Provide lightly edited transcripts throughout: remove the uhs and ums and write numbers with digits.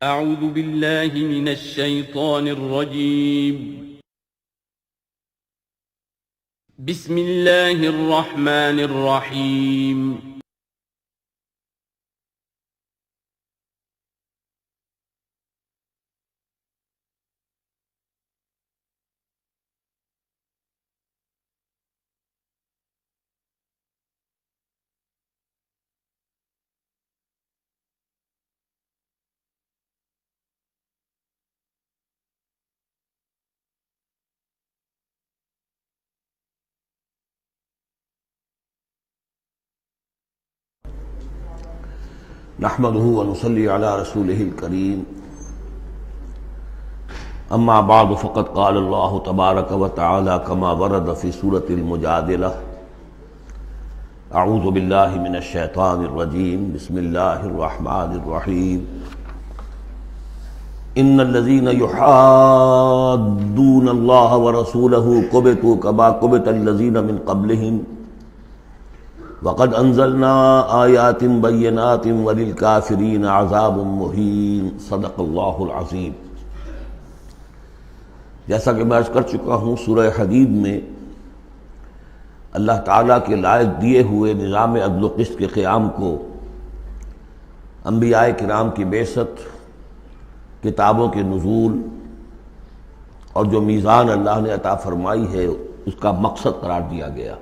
اعوذ باللہ من الشیطان الرجیم بسم اللہ الرحمن الرحیم نحمده ونصلي على رسوله الكريم اما بعد فقد قال الله تبارك وتعالى كما ورد في سورة المجادلة اعوذ بالله من الشيطان الرجيم بسم الله الرحمن الرحيم ان الذين يحادون الله ورسوله كبتوا كما كبت الذين من قبلهم وقد انزلنا آیات بینات وللکافرین عذاب مہین صدق اللہ العظیم۔ جیسا کہ میں عرض کر چکا ہوں، سورہ حدید میں اللہ تعالیٰ کے لائق دیے ہوئے نظام عدل و قسط کے قیام کو، انبیاء کرام کی بعثت، کتابوں کے نزول اور جو میزان اللہ نے عطا فرمائی ہے اس کا مقصد قرار دیا گیا۔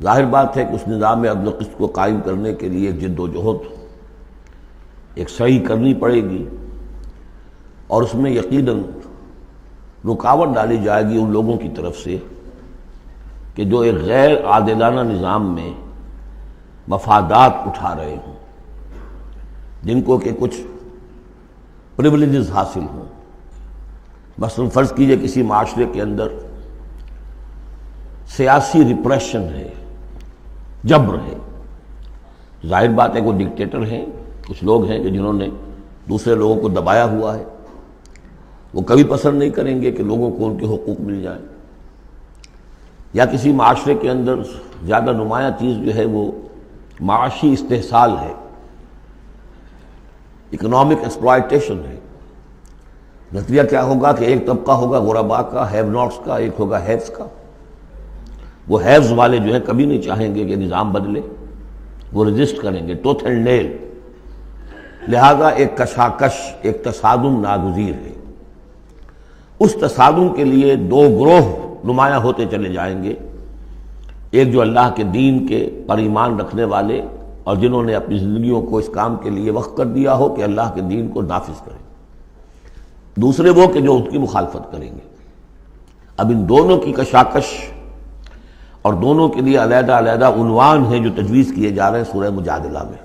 ظاہر بات ہے کہ اس نظام عدل و قسط کو قائم کرنے کے لیے ایک جد و جہد، ایک سعی کرنی پڑے گی، اور اس میں یقیناً رکاوٹ ڈالی جائے گی ان لوگوں کی طرف سے کہ جو ایک غیر عادلانہ نظام میں مفادات اٹھا رہے ہوں، جن کو کہ کچھ پریولیجز حاصل ہوں۔ مثلا فرض کیجئے کسی معاشرے کے اندر سیاسی ریپریشن ہے، جبر ہے، ظاہر بات ہے کوئی ڈکٹیٹر ہیں، کچھ لوگ ہیں کہ جنہوں نے دوسرے لوگوں کو دبایا ہوا ہے، وہ کبھی پسند نہیں کریں گے کہ لوگوں کو ان کے حقوق مل جائیں۔ یا کسی معاشرے کے اندر زیادہ نمایاں چیز جو ہے وہ معاشی استحصال ہے، اکنامک ایکسپلائٹیشن ہے۔ نتیجہ کیا ہوگا کہ ایک طبقہ ہوگا غرباء کا، ہیو ناٹس کا، ایک ہوگا ہیوز کا۔ وہ ہیوز والے جو ہیں کبھی نہیں چاہیں گے کہ نظام بدلے، وہ رجسٹ کریں گے ٹوتھ اینڈ نیل۔ لہذا ایک کشاکش، ایک تصادم ناگزیر ہے۔ اس تصادم کے لیے دو گروہ نمایاں ہوتے چلے جائیں گے، ایک جو اللہ کے دین کے پر ایمان رکھنے والے اور جنہوں نے اپنی زندگیوں کو اس کام کے لیے وقف کر دیا ہو کہ اللہ کے دین کو نافذ کریں، دوسرے وہ کہ جو اس کی مخالفت کریں گے۔ اب ان دونوں کی کشاکش اور دونوں کے لیے علیحدہ علیحدہ عنوان ہیں جو تجویز کیے جا رہے ہیں سورہ مجادلہ میں۔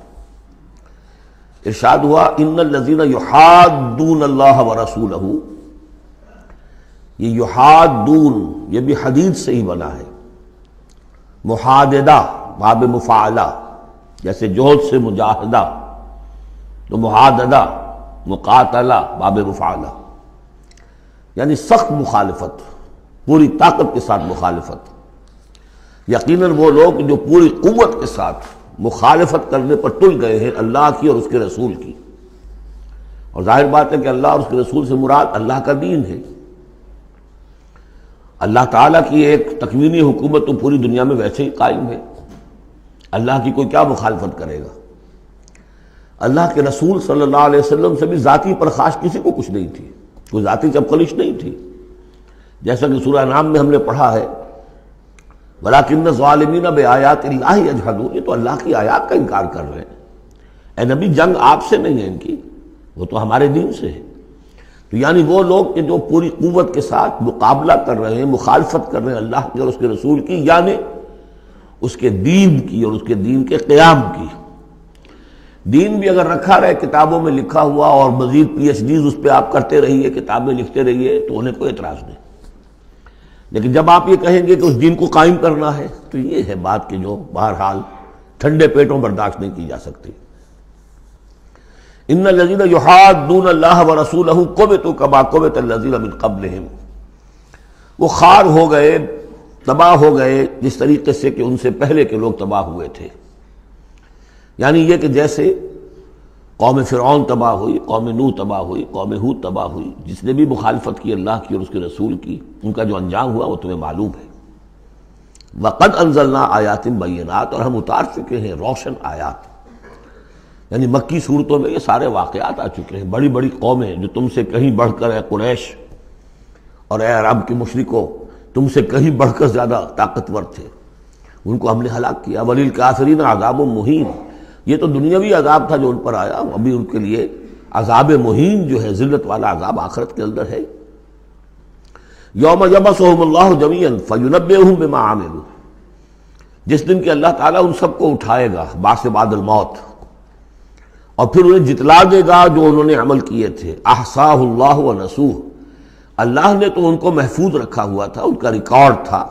ارشاد ہوا ان الذین یحادون اللہ ورسولہ، یہ یحادون یہ بھی حدید سے ہی بنا ہے، محاددہ باب مفاعلہ، جیسے جوہد سے مجاہدہ تو محاددہ مقاتلہ باب مفاعلہ، یعنی سخت مخالفت، پوری طاقت کے ساتھ مخالفت۔ یقیناً وہ لوگ جو پوری قوت کے ساتھ مخالفت کرنے پر تل گئے ہیں اللہ کی اور اس کے رسول کی، اور ظاہر بات ہے کہ اللہ اور اس کے رسول سے مراد اللہ کا دین ہے۔ اللہ تعالیٰ کی ایک تکوینی حکومت تو پوری دنیا میں ویسے ہی قائم ہے، اللہ کی کوئی کیا مخالفت کرے گا؟ اللہ کے رسول صلی اللہ علیہ وسلم سے بھی ذاتی پرخاش کسی کو کچھ نہیں تھی، کوئی ذاتی چپقلش نہیں تھی، جیسا کہ سورہ انعام میں ہم نے پڑھا ہے وَلَٰكِنَّ الظَّالِمِينَ بِآيَاتِ اللَّهِ يَجْحَدُونَ، یہ تو اللہ کی آیات کا انکار کر رہے ہیں۔ اے نبی جنگ آپ سے نہیں ہے ان کی، وہ تو ہمارے دین سے ہے۔ تو یعنی وہ لوگ کہ جو پوری قوت کے ساتھ مقابلہ کر رہے ہیں، مخالفت کر رہے ہیں اللہ کی اور اس کے رسول کی، یعنی اس کے دین کی اور اس کے دین کے قیام کی۔ دین بھی اگر رکھا رہے کتابوں میں لکھا ہوا اور مزید پی ایچ ڈیز اس پہ آپ کرتے رہیے، کتابیں لکھتے رہیے، تو انہیں کوئی اعتراض نہیں، لیکن جب آپ یہ کہیں گے کہ اس دین کو قائم کرنا ہے تو یہ ہے بات کہ جو بہرحال ٹھنڈے پیٹوں برداشت نہیں کی جا سکتی۔ ان الذین یحادون اللہ ورسولہ کبتوا کما کبت الذین من قبلہم، وہ خوار ہو گئے، تباہ ہو گئے جس طریقے سے کہ ان سے پہلے کے لوگ تباہ ہوئے تھے۔ یعنی یہ کہ جیسے قوم فرعون تباہ ہوئی، قوم نوح تباہ ہوئی، قوم ہود تباہ ہوئی. جس نے بھی مخالفت کی اللہ کی اور اس کے رسول کی، ان کا جو انجام ہوا وہ تمہیں معلوم ہے. وَقَدْ أَنزَلْنَا آیَاتٍ بَيِّنَاتٍ، اور ہم اتار چکے ہیں روشن آیات. یعنی مکی صورتوں میں یہ سارے واقعات آ چکے ہیں. بڑی بڑی قومیں جو تم سے کہیں بڑھ کر، اے قریش اور اے عرب کے مشرکوں، تم سے کہیں بڑھ کر زیادہ طاقتور تھے، ان کو ہم نے ہلاک کیا. وَلِلْكَافِرِينَ عَذَابٌ مُّهِينٌ، یہ تو دنیاوی عذاب تھا جو ان پر آیا، ابھی ان کے لیے عذاب مہین جو ہے ذلت والا عذاب آخرت کے اندر ہے. یوم یبعثہم اللہ جمیعا فینبئہم بما عملوا، جس دن کہ اللہ تعالیٰ ان سب کو اٹھائے گا بعث بعد الموت، اور پھر انہیں جتلا دے گا جو انہوں نے عمل کیے تھے. احصاہ اللہ ونسوہ، اللہ نے تو ان کو محفوظ رکھا ہوا تھا، ان کا ریکارڈ تھا،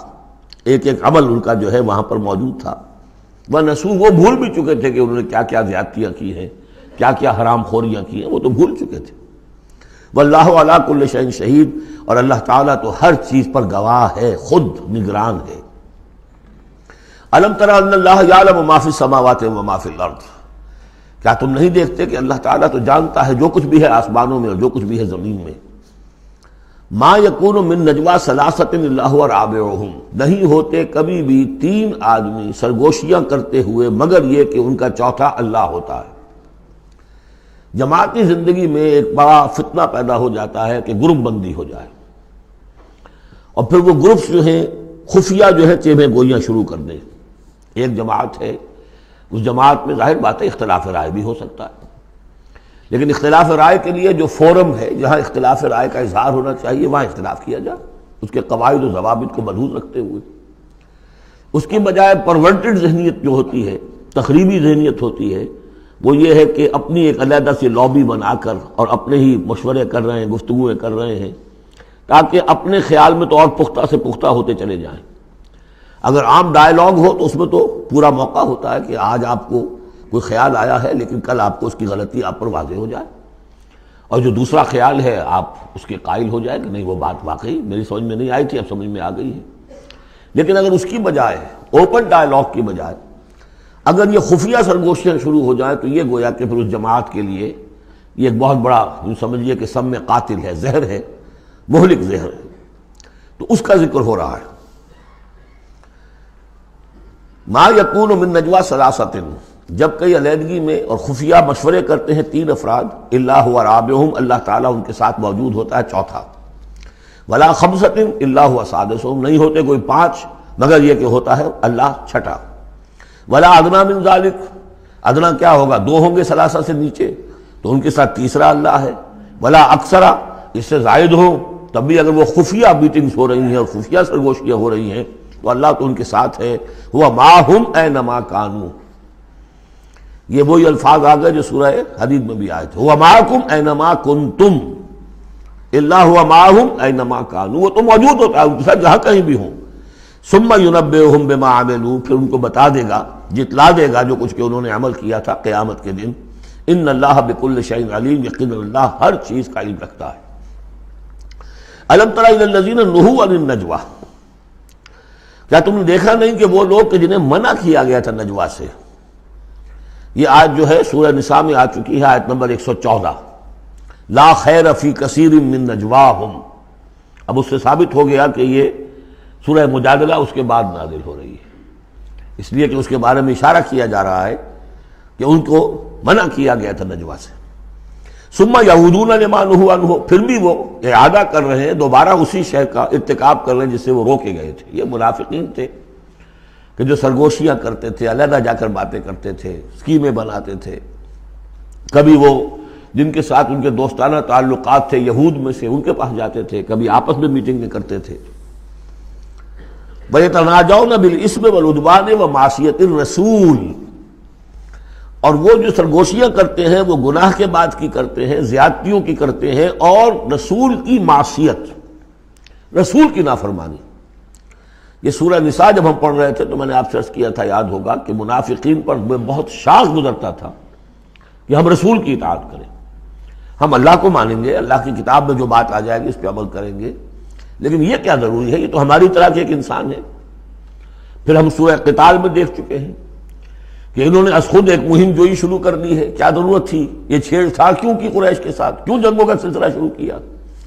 ایک ایک عمل ان کا جو ہے وہاں پر موجود تھا. وَنَسُوا، وہ بھول بھی چکے تھے کہ انہوں نے کیا کیا زیادتیاں کی ہیں، کیا کیا حرام خوریاں کی ہیں، وہ تو بھول چکے تھے. وَاللَّهُ عَلَىٰ كُلِّ شَيْءٍ شَهِيدٌ، اور اللہ تعالیٰ تو ہر چیز پر گواہ ہے، خود نگران ہے. أَلَمْ تَرَ أَنَّ اللَّهَ يَعْلَمُ مَا فِي السَّمَاوَاتِ وَمَا فِي الْأَرْضِ، کیا تم نہیں دیکھتے کہ اللہ تعالیٰ تو جانتا ہے جو کچھ بھی ہے آسمانوں میں اور جو کچھ بھی ہے زمین میں. ما یکون من نجوا ثلاثۃ الا هو رابعهم، نہیں ہوتے کبھی بھی تین آدمی سرگوشیاں کرتے ہوئے مگر یہ کہ ان کا چوتھا اللہ ہوتا ہے. جماعتی زندگی میں ایک بڑا فتنہ پیدا ہو جاتا ہے کہ گروپ بندی ہو جائے، اور پھر وہ گروپس جو ہیں خفیہ جو ہے چیبیں گوئیاں شروع کر دیں. ایک جماعت ہے، اس جماعت میں ظاہر بات ہے اختلاف رائے بھی ہو سکتا ہے، لیکن اختلاف رائے کے لیے جو فورم ہے جہاں اختلاف رائے کا اظہار ہونا چاہیے وہاں اختلاف کیا جائے، اس کے قواعد و ضوابط کو ملحوظ رکھتے ہوئے. اس کی بجائے پرورٹڈ ذہنیت جو ہوتی ہے، تخریبی ذہنیت ہوتی ہے، وہ یہ ہے کہ اپنی ایک علیحدہ سی لابی بنا کر اور اپنے ہی مشورے کر رہے ہیں، گفتگویں کر رہے ہیں، تاکہ اپنے خیال میں تو اور پختہ سے پختہ ہوتے چلے جائیں. اگر عام ڈائیلاگ ہو تو اس میں تو پورا موقع ہوتا ہے کہ آج آپ کو کوئی خیال آیا ہے لیکن کل آپ کو اس کی غلطی آپ پر واضح ہو جائے، اور جو دوسرا خیال ہے آپ اس کے قائل ہو جائے کہ نہیں وہ بات واقعی میری سمجھ میں نہیں آئی تھی، اب سمجھ میں آ گئی ہے. لیکن اگر اس کی بجائے اوپن ڈائیلاگ کی بجائے اگر یہ خفیہ سرگوشیاں شروع ہو جائیں تو یہ گویا کہ پھر اس جماعت کے لیے یہ ایک بہت بڑا یوں سمجھیے کہ سم میں قاتل ہے، زہر ہے، مہلک زہر ہے. تو اس کا ذکر ہو رہا ہے. ما یکون من نجوا ثلاثۃ، جب کئی علیحدگی میں اور خفیہ مشورے کرتے ہیں تین افراد، الا هو رابعهم، اللہ تعالیٰ ان کے ساتھ موجود ہوتا ہے چوتھا. ولا خمسۃ الا هو سادسهم، نہیں ہوتے کوئی پانچ مگر یہ کہ ہوتا ہے اللہ چھٹا. ولا ادنی من ذلک، ادنا کیا ہوگا، دو ہوں گے ثلاثہ سے نیچے تو ان کے ساتھ تیسرا اللہ ہے. ولا اکثر، اس سے زائد ہو تب بھی اگر وہ خفیہ میٹنگز ہو رہی ہیں اور خفیہ سرگوشیاں ہو رہی ہیں تو اللہ تو ان کے ساتھ ہے. ہوا معہم اینما کانوا، یہ وہی الفاظ آ گئے جو سورہ حدید میں بھی آئے تھے. ہوا معکم اینما کنتم، اللہ ہوا معہم اینما کانوا، وہ تو موجود ہوتا ہے ان کے ساتھ جہاں کہیں بھی ہوں. ثم ینبئہم بما عملوا، پھر ان کو بتا دے گا، جتلا دے گا جو کچھ کہ انہوں نے عمل کیا تھا قیامت کے دن. ان اللہ بکل شیء علیم، یقینا اللہ ہر چیز کا علم رکھتا ہے. الم تر الی الذین نہوا عن النجوی، کیا تم نے دیکھا نہیں کہ وہ لوگ کہ جنہیں منع کیا گیا تھا نجوا سے. یہ آیت جو ہے سورہ نساء میں آ چکی ہے، آیت نمبر 114. لا خیر فی کثیر من نجواہم، اب اس سے ثابت ہو گیا کہ یہ سورہ مجادلہ اس کے بعد نازل ہو رہی ہے، اس لیے کہ اس کے بارے میں اشارہ کیا جا رہا ہے کہ ان کو منع کیا گیا تھا نجوا سے. ثم یعودون لما نہوا عنہ، پھر بھی وہ اعادہ کر رہے ہیں، دوبارہ اسی شے کا ارتکاب کر رہے ہیں جس سے وہ روکے گئے تھے. یہ منافقین تھے کہ جو سرگوشیاں کرتے تھے، علیحدہ جا کر باتیں کرتے تھے، اسکیمیں بناتے تھے. کبھی وہ جن کے ساتھ ان کے دوستانہ تعلقات تھے یہود میں سے ان کے پاس جاتے تھے، کبھی آپس میں میٹنگیں کرتے تھے. وَيَتَنَاجَوْنَ بِالْإِثْمِ وَالْعُدْوَانِ وَمَعْصِيَةِ الرَّسُولِ، اور وہ جو سرگوشیاں کرتے ہیں وہ گناہ کے بعد کی کرتے ہیں، زیادتیوں کی کرتے ہیں، اور رسول کی معصیت، رسول کی نافرمانی. یہ سورہ نساء جب ہم پڑھ رہے تھے تو میں نے آپ سے عرض کیا تھا، یاد ہوگا کہ منافقین پر بہت شاخ گزرتا تھا کہ ہم رسول کی اطاعت کریں، ہم اللہ کو مانیں گے، اللہ کی کتاب میں جو بات آ جائے گی اس پہ عمل کریں گے، لیکن یہ کیا ضروری ہے، یہ تو ہماری طرح کے ایک انسان ہے. پھر ہم سورہ قتال میں دیکھ چکے ہیں کہ انہوں نے از خود ایک مہم جوئی شروع کر دی ہے. کیا ضرورت تھی؟ یہ چھیڑ چھاڑ کیوں کی قریش کے ساتھ؟ کیوں جنگوں کا سلسلہ شروع کیا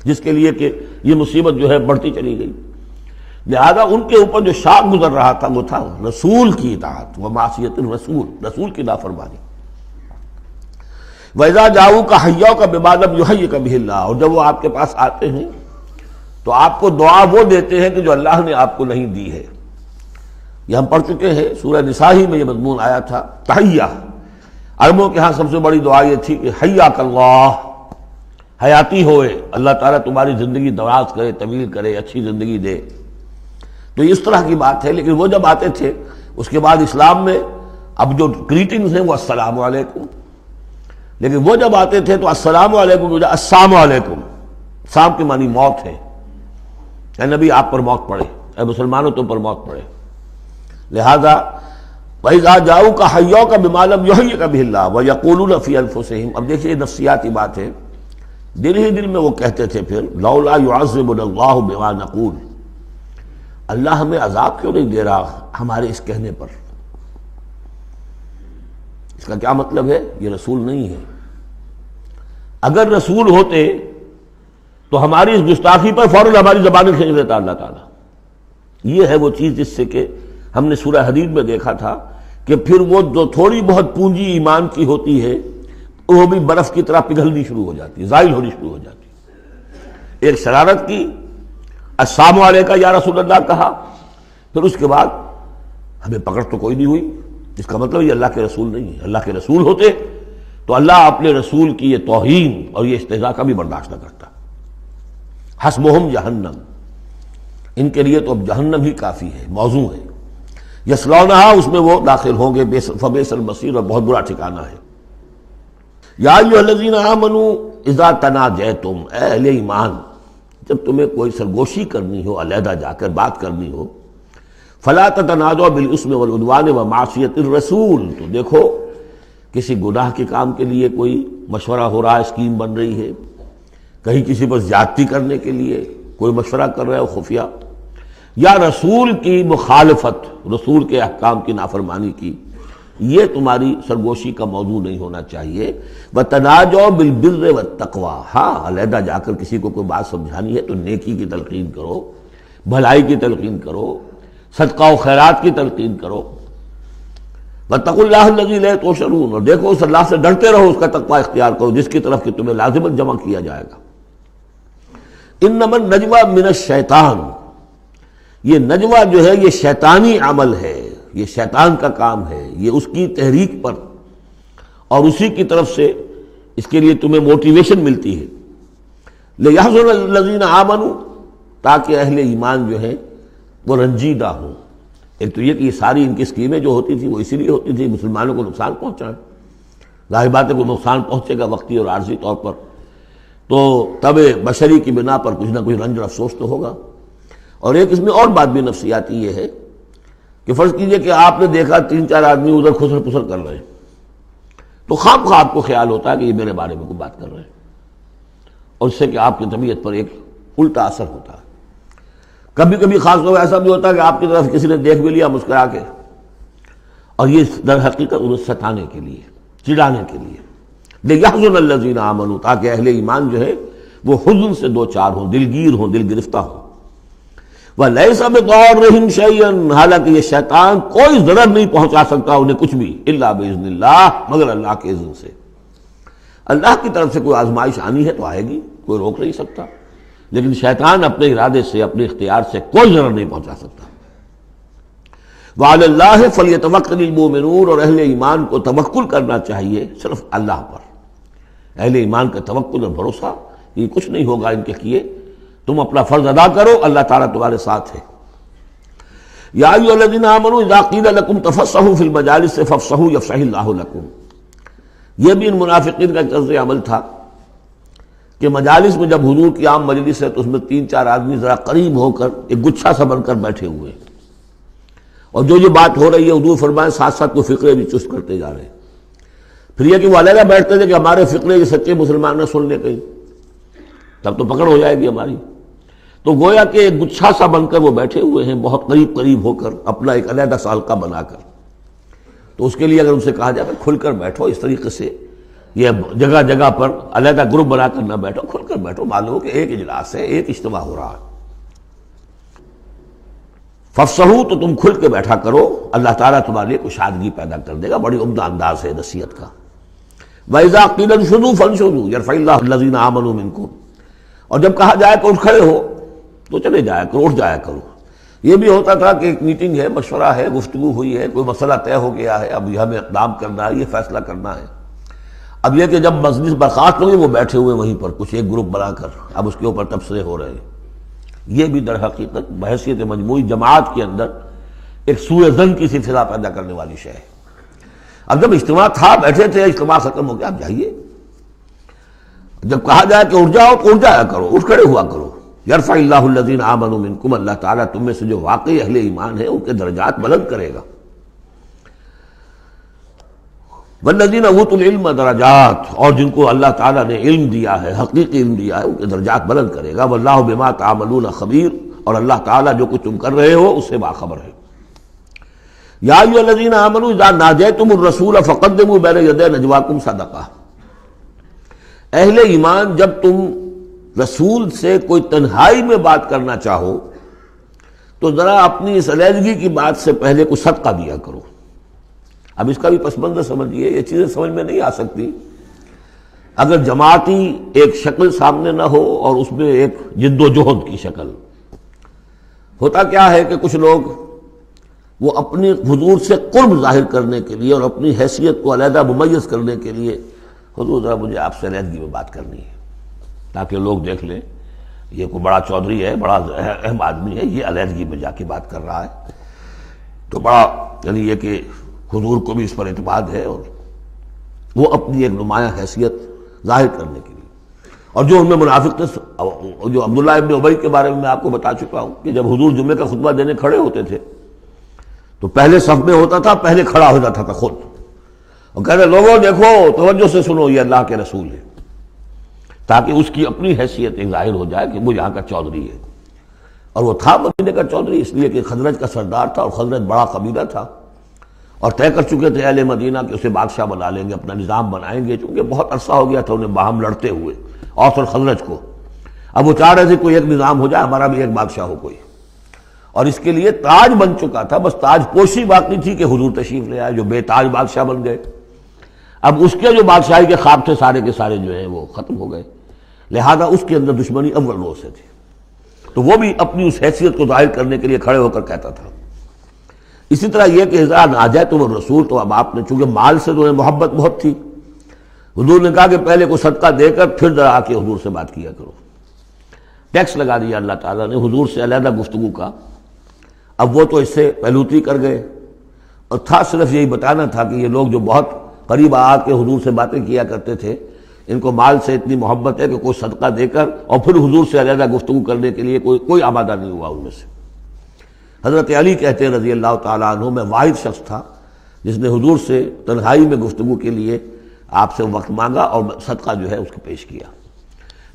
جس کے لیے کہ یہ مصیبت جو ہے بڑھتی چلی گئی؟ لہذا ان کے اوپر جو شاق گزر رہا تھا وہ تھا رسول کی اطاعت و معصیت الرسول، رسول کی نافرمانی. وَإِذَا جَاءُوكَ حَيَّوْكَ بِمَا لَمْ يُحَيِّكَ بِهِ اللَّهُ، اور جب وہ آپ کے پاس آتے ہیں تو آپ کو دعا وہ دیتے ہیں کہ جو اللہ نے آپ کو نہیں دی ہے. یہ ہم پڑھ چکے ہیں، سورہ نساء ہی میں یہ مضمون آیا تھا. تحیہ، عربوں کے ہاں سب سے بڑی دعا یہ تھی کہ حیاک اللہ، حیاتی ہوئے، اللہ تعالیٰ تمہاری زندگی دراز کرے، طویل کرے، اچھی زندگی دے. تو اس طرح کی بات ہے. لیکن وہ جب آتے تھے اس کے بعد اسلام میں اب جو گریٹنگز ہیں وہ السلام علیکم، لیکن وہ جب آتے تھے تو السلام علیکم جو السلام علیکم، سام کے معنی موت ہے. اے نبی آپ پر موت پڑے، اے مسلمانوں تم پر موت پڑے. لہذا وَإِذَا جَاءُوكَ حَيَّوْكَ بِمَا لَمْ يُحَيِّكَ بِهِ اللَّهُ وَيَقُولُونَ فِي أَنفُسِهِمْ. اب دیکھیے یہ نفسیاتی بات ہے. دل ہی دل میں وہ کہتے تھے پھر لولا يعذبنا الله بما نقول، اللہ ہمیں عذاب کیوں نہیں دے رہا ہمارے اس کہنے پر. اس کا کیا مطلب ہے؟ یہ رسول نہیں ہے. اگر رسول ہوتے تو ہماری اس گستاخی پر فوراً ہماری زبانیں کھینچ دیتا اللہ تعالیٰ. یہ ہے وہ چیز جس سے کہ ہم نے سورہ حدید میں دیکھا تھا کہ پھر وہ جو تھوڑی بہت پونجی ایمان کی ہوتی ہے وہ بھی برف کی طرح پگھلنی شروع ہو جاتی ہے، زائل ہونی شروع ہو جاتی ہے. ایک شرارت کی، السلام علیکم یا رسول اللہ کہا، پھر اس کے بعد ہمیں پکڑ تو کوئی نہیں ہوئی. اس کا مطلب یہ اللہ کے رسول نہیں ہے. اللہ کے رسول ہوتے تو اللہ اپنے رسول کی یہ توہین اور یہ استہزاء کا بھی برداشت نہ کرتا. حسبہم جہنم، ان کے لیے تو اب جہنم ہی کافی ہے، موضوع ہے. یصلونہا، اس میں وہ داخل ہوں گے، فبئس المصیر، اور بہت برا ٹھکانہ ہے. یا ایھا الذین آمنوا اذا تناجیتم، اے اہل ایمان جب تمہیں کوئی سرگوشی کرنی ہو، علیحدہ جا کر بات کرنی ہو، فلا تتناجوا بالاسم والعدوان ومعصیۃ الرسول، تو دیکھو کسی گناہ کے کام کے لیے کوئی مشورہ ہو رہا ہے، اسکیم بن رہی ہے، کہیں کسی پر زیادتی کرنے کے لیے کوئی مشورہ کر رہا ہے خفیہ، یا رسول کی مخالفت، رسول کے احکام کی نافرمانی کی، یہ تمہاری سرگوشی کا موضوع نہیں ہونا چاہیے. وَتَنَاجَوْا بِالْبِرِّ وَالتَّقْوَىٰ، ہاں علیحدہ جا کر کسی کو کوئی بات سمجھانی ہے تو نیکی کی تلقین کرو، بھلائی کی تلقین کرو، صدقہ و خیرات کی تلقین کرو. وَاتَّقُوا اللَّهَ الَّذِي إِلَيْهِ تُحْشَرُونَ، اور دیکھو اس اللہ سے ڈرتے رہو، اس کا تقویٰ اختیار کرو جس کی طرف کہ تمہیں لازماً جمع کیا جائے گا. اِنَّمَا النَّجْوَىٰ مِنَ الشَّيْطَانِ، یہ نجوہ جو ہے یہ شیطانی عمل ہے، یہ شیطان کا کام ہے، یہ اس کی تحریک پر اور اسی کی طرف سے اس کے لیے تمہیں موٹیویشن ملتی ہے. لِيَحْزُنَ الَّذِينَ آمَنُوا، تاکہ اہل ایمان جو ہیں وہ رنجیدہ ہوں. ایک تو یہ کہ یہ ساری ان کی اسکیمیں جو ہوتی تھی وہ اسی لیے ہوتی تھی مسلمانوں کو نقصان پہنچائیں. ظاہر بات ہے کوئی نقصان پہنچے گا وقتی اور عارضی طور پر تو طبع بشری کی بنا پر کچھ نہ کچھ رنج اور افسوس تو ہوگا. اور ایک اس میں اور بات بھی نفسیاتی یہ ہے کہ فرض کیجئے کہ آپ نے دیکھا 3-4 آدمی ادھر خسر پسر کر رہے ہیں تو خواہ خواہ آپ کو خیال ہوتا ہے کہ یہ میرے بارے میں کوئی بات کر رہے ہیں، اور اس سے کہ آپ کی طبیعت پر ایک الٹا اثر ہوتا ہے. کبھی کبھی خاص طور پر ایسا بھی ہوتا ہے کہ آپ کی طرف کسی نے دیکھ بھی لیا مسکرا کے، اور یہ در حقیقت انہیں ستانے کے لیے، چڑھانے کے لیے. لِيَحْزُنَ الَّذِينَ آمَنُوا، تاکہ اہل ایمان جو ہے وہ حزن سے دو چار ہوں، دلگیر ہوں، دل گرفتہ ہوں. وَلَيْسَ بِضَارِّهِمْ شَيْئًا، حالانکہ یہ شیطان کوئی ضرر نہیں پہنچا سکتا انہیں کچھ بھی، إِلَّا بِإِذْنِ اللَّهِ، مگر اللہ کے اذن سے. اللہ کی طرف سے کوئی آزمائش آنی ہے تو آئے گی، کوئی روک نہیں سکتا، لیکن شیطان اپنے ارادے سے، اپنے اختیار سے کوئی ضرر نہیں پہنچا سکتا. وَعَلَى اللَّهِ فَلْيَتَوَكَّلِ الْمُؤْمِنُونَ، اور اہل ایمان کو توکل کرنا چاہیے صرف اللہ پر. اہل ایمان کا توکل اور بھروسہ یہ کچھ نہیں ہوگا ان کے کیے، تم اپنا فرض ادا کرو، اللہ تعالیٰ تمہارے ساتھ ہے. یا ایھا الذین آمنوا اذا قیل لکم تفصحوا فی المجالس فافصحوا یفصح اللہ لکم. یہ بھی ان منافقین کا طرز عمل تھا کہ مجالس میں جب حضور کی عام مجلس ہے تو اس میں 3-4 آدمی ذرا قریب ہو کر ایک گچھا سا بن کر بیٹھے ہوئے ہیں، اور جو یہ بات ہو رہی ہے حضور فرمائیں ساتھ ساتھ وہ فقرے بھی چست کرتے جا رہے ہیں. پھر یہ کہ وہ علیحدہ بیٹھتے تھے کہ ہمارے فقرے یہ سچے مسلمان نہ سن لے کہیں، تب تو پکڑ ہو جائے گی ہماری. تو گویا کہ ایک گچھا سا بن کر وہ بیٹھے ہوئے ہیں، بہت قریب قریب ہو کر، اپنا ایک علیحدہ سالقہ بنا کر. تو اس کے لیے اگر ان سے کہا جائے کہ کھل کر بیٹھو، اس طریقے سے یہ جگہ جگہ پر علیحدہ گروپ بنا کر نہ بیٹھو، کھل کر بیٹھو، معلوم ہو کہ ایک اجلاس ہے، ایک اجتماع ہو رہا ہے۔ فافصحوا، تو تم کھل کے بیٹھا کرو، اللہ تعالیٰ تمہارے لیے کشادگی پیدا کر دے گا۔ بڑی عمدہ انداز ہے نصیحت کا۔ وَإِذَا قِيلَ انشُزُوا فَانشُزُوا يَرْفَعِ اللَّهُ الَّذِينَ آمَنُوا مِنكُمْ، اور جب کہا جائے کہ اٹھ کھڑے ہو تو چلے جایا کرو، اٹھ جایا کرو۔ یہ بھی ہوتا تھا کہ ایک میٹنگ ہے، مشورہ ہے، گفتگو ہوئی ہے، کوئی مسئلہ طے ہو گیا ہے، اب یہ ہمیں اقدام کرنا ہے، یہ فیصلہ کرنا ہے۔ اب یہ کہ جب مجلس برخاست ہوئی وہ بیٹھے ہوئے وہیں پر کچھ ایک گروپ بنا کر اب اس کے اوپر تبصرے ہو رہے ہیں۔ یہ بھی در حقیقت بحیثیت مجموعی جماعت کے اندر ایک سوء ظن کی سی فضا پیدا کرنے والی شے ہے۔ اب جب اجتماع تھا، بیٹھے تھے، اجتماع ختم ہو گیا، اب جائیے۔ جب کہا جائے کہ اٹھ جاؤ تو اٹھ جایا کرو، اٹھ کھڑے ہوا کرو۔ یرفع اللہ الذین آمنوا منکم، اللہ تعالیٰ تم میں سے جو واقعی اہل ایمان ہے ان کے درجات بلند کرے گا۔ والذین اوتوا العلم درجات، اور جن کو اللہ تعالیٰ نے علم دیا ہے، حقیقی علم دیا ہے، ان کے درجات بلند کرے گا۔ واللہ بما تعملون خبیر، اور اللہ تعالیٰ جو کچھ تم کر رہے ہو اس سے باخبر ہے۔ یا ایھا الذین آمنوا اذا ناجیتم الرسول فقدموا بین یدی نجواکم صدقہ، اہل ایمان جب تم رسول سے کوئی تنہائی میں بات کرنا چاہو تو ذرا اپنی اس علیحدگی کی بات سے پہلے کچھ صدقہ دیا کرو۔ اب اس کا بھی پس منظر سمجھیے، یہ چیزیں سمجھ میں نہیں آ سکتی اگر جماعتی ایک شکل سامنے نہ ہو اور اس میں ایک جد و جہد کی شکل۔ ہوتا کیا ہے کہ کچھ لوگ وہ اپنی حضور سے قرب ظاہر کرنے کے لیے اور اپنی حیثیت کو علیحدہ ممیز کرنے کے لیے، حضور ذرا مجھے آپ سے علیحدگی میں بات کرنی ہے تاکہ لوگ دیکھ لیں یہ کوئی بڑا چودھری ہے، بڑا اہم آدمی ہے، یہ علیحدگی میں جا کے بات کر رہا ہے، تو بڑا یعنی یہ کہ حضور کو بھی اس پر اعتماد ہے، اور وہ اپنی ایک نمایاں حیثیت ظاہر کرنے کے لیے۔ اور جو ان میں منافق تھے، جو عبداللہ ابن ابی کے بارے میں آپ کو بتا چکا ہوں کہ جب حضور جمعے کا خطبہ دینے کھڑے ہوتے تھے تو پہلے صف میں ہوتا تھا، پہلے کھڑا ہو جاتا تھا خود، اور کہتے لوگوں دیکھو توجہ سے سنو، یہ اللہ کے رسول ہے، تاکہ اس کی اپنی حیثیت ایک ظاہر ہو جائے کہ وہ یہاں کا چودھری ہے۔ اور وہ تھا مدینے کا چودھری، اس لیے کہ خزرج کا سردار تھا، اور خزرج بڑا قبیلہ تھا، اور طے کر چکے تھے اہل مدینہ کہ اسے بادشاہ بنا لیں گے، اپنا نظام بنائیں گے، چونکہ بہت عرصہ ہو گیا تھا انہیں باہم لڑتے ہوئے اوس اور خزرج کو۔ اب وہ چاہ رہے تھے کوئی ایک نظام ہو جائے، ہمارا بھی ایک بادشاہ ہو کوئی، اور اس کے لیے تاج بن چکا تھا، بس تاج پوشی باقی تھی کہ حضور تشریف لے آئے جو بے تاج بادشاہ بن گئے۔ اب اس کے جو بادشاہی کے خواب تھے سارے کے سارے جو ہیں وہ ختم ہو گئے، لہذا اس کے اندر دشمنی اول روز سے تھی، تو وہ بھی اپنی اس حیثیت کو ظاہر کرنے کے لیے کھڑے ہو کر کہتا تھا۔ اسی طرح یہ کہ اذا ناجیتم الرسول، تو اب آپ نے چونکہ مال سے تو محبت بہت تھی، حضور نے کہا کہ پہلے کو صدقہ دے کر پھر ذرا آ کے حضور سے بات کیا کرو۔ ٹیکس لگا دیا اللہ تعالیٰ نے حضور سے علیحدہ گفتگو کا۔ اب وہ تو اس سے پہلوتی کر گئے، اور تھا صرف یہی بتانا تھا کہ یہ لوگ جو بہت قریب آ کے حضور سے باتیں کیا کرتے تھے، ان کو مال سے اتنی محبت ہے کہ کوئی صدقہ دے کر اور پھر حضور سے علیحدہ گفتگو کرنے کے لیے کوئی آمادہ نہیں ہوا ان میں سے۔ حضرت علی کہتے ہیں رضی اللہ تعالیٰ عنہ، میں واحد شخص تھا جس نے حضور سے تنہائی میں گفتگو کے لیے آپ سے وقت مانگا اور صدقہ جو ہے اس کو پیش کیا،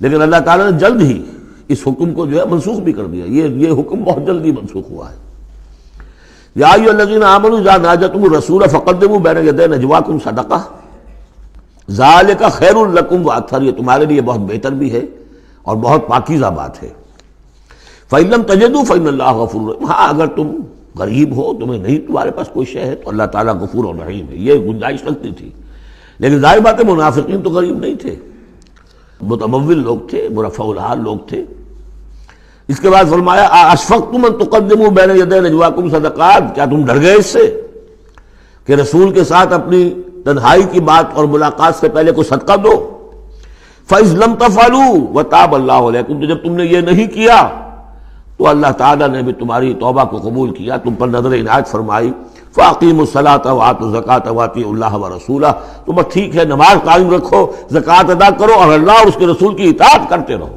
لیکن اللہ تعالیٰ نے جلد ہی اس حکم کو جو ہے منسوخ بھی کر دیا۔ یہ حکم بہت جلدی منسوخ ہوا ہے۔ یا ایھا الذین آمنوا اذا ناجیتم الرسول فقدموا بین یدی نجواکم صدقہ ذالک خیر لکم واطہر، یہ تمہارے لیے بہت بہتر بھی ہے اور بہت پاکیزہ بات ہے۔ فإن لم تجدوا فإن اللہ غفور رحیم، ہاں اگر تم غریب ہو، تمہیں نہیں تمہارے پاس کوئی شے ہے تو اللہ تعالیٰ غفور اور رحیم ہے، یہ گنجائش رکھتی تھی۔ لیکن ظاہر بات ہے منافقین تو غریب نہیں تھے، متمول لوگ تھے، مرفع الحال لوگ تھے۔ اس کے بعد فرمایا اشفقتم ان تقدموا بین یدی نجواکم صدقات، کیا تم ڈر گئے اس سے کہ رسول کے ساتھ اپنی تنہائی کی بات اور ملاقات سے پہلے کوئی صدقہ دو؟ فإذ لم تفعلوا وتاب اللہ علیکم، تو جب تم نے یہ نہیں کیا تو اللہ تعالیٰ نے بھی تمہاری توبہ کو قبول کیا، تم پر نظر عنایت فرمائی۔ فاقیموا الصلاۃ وآتوا الزکاۃ وأطیعوا اللہ ورسولہ، تو بس ٹھیک ہے، نماز قائم رکھو، زکوٰۃ ادا کرو، اور اللہ اور اس کے رسول کی اطاعت کرتے رہو۔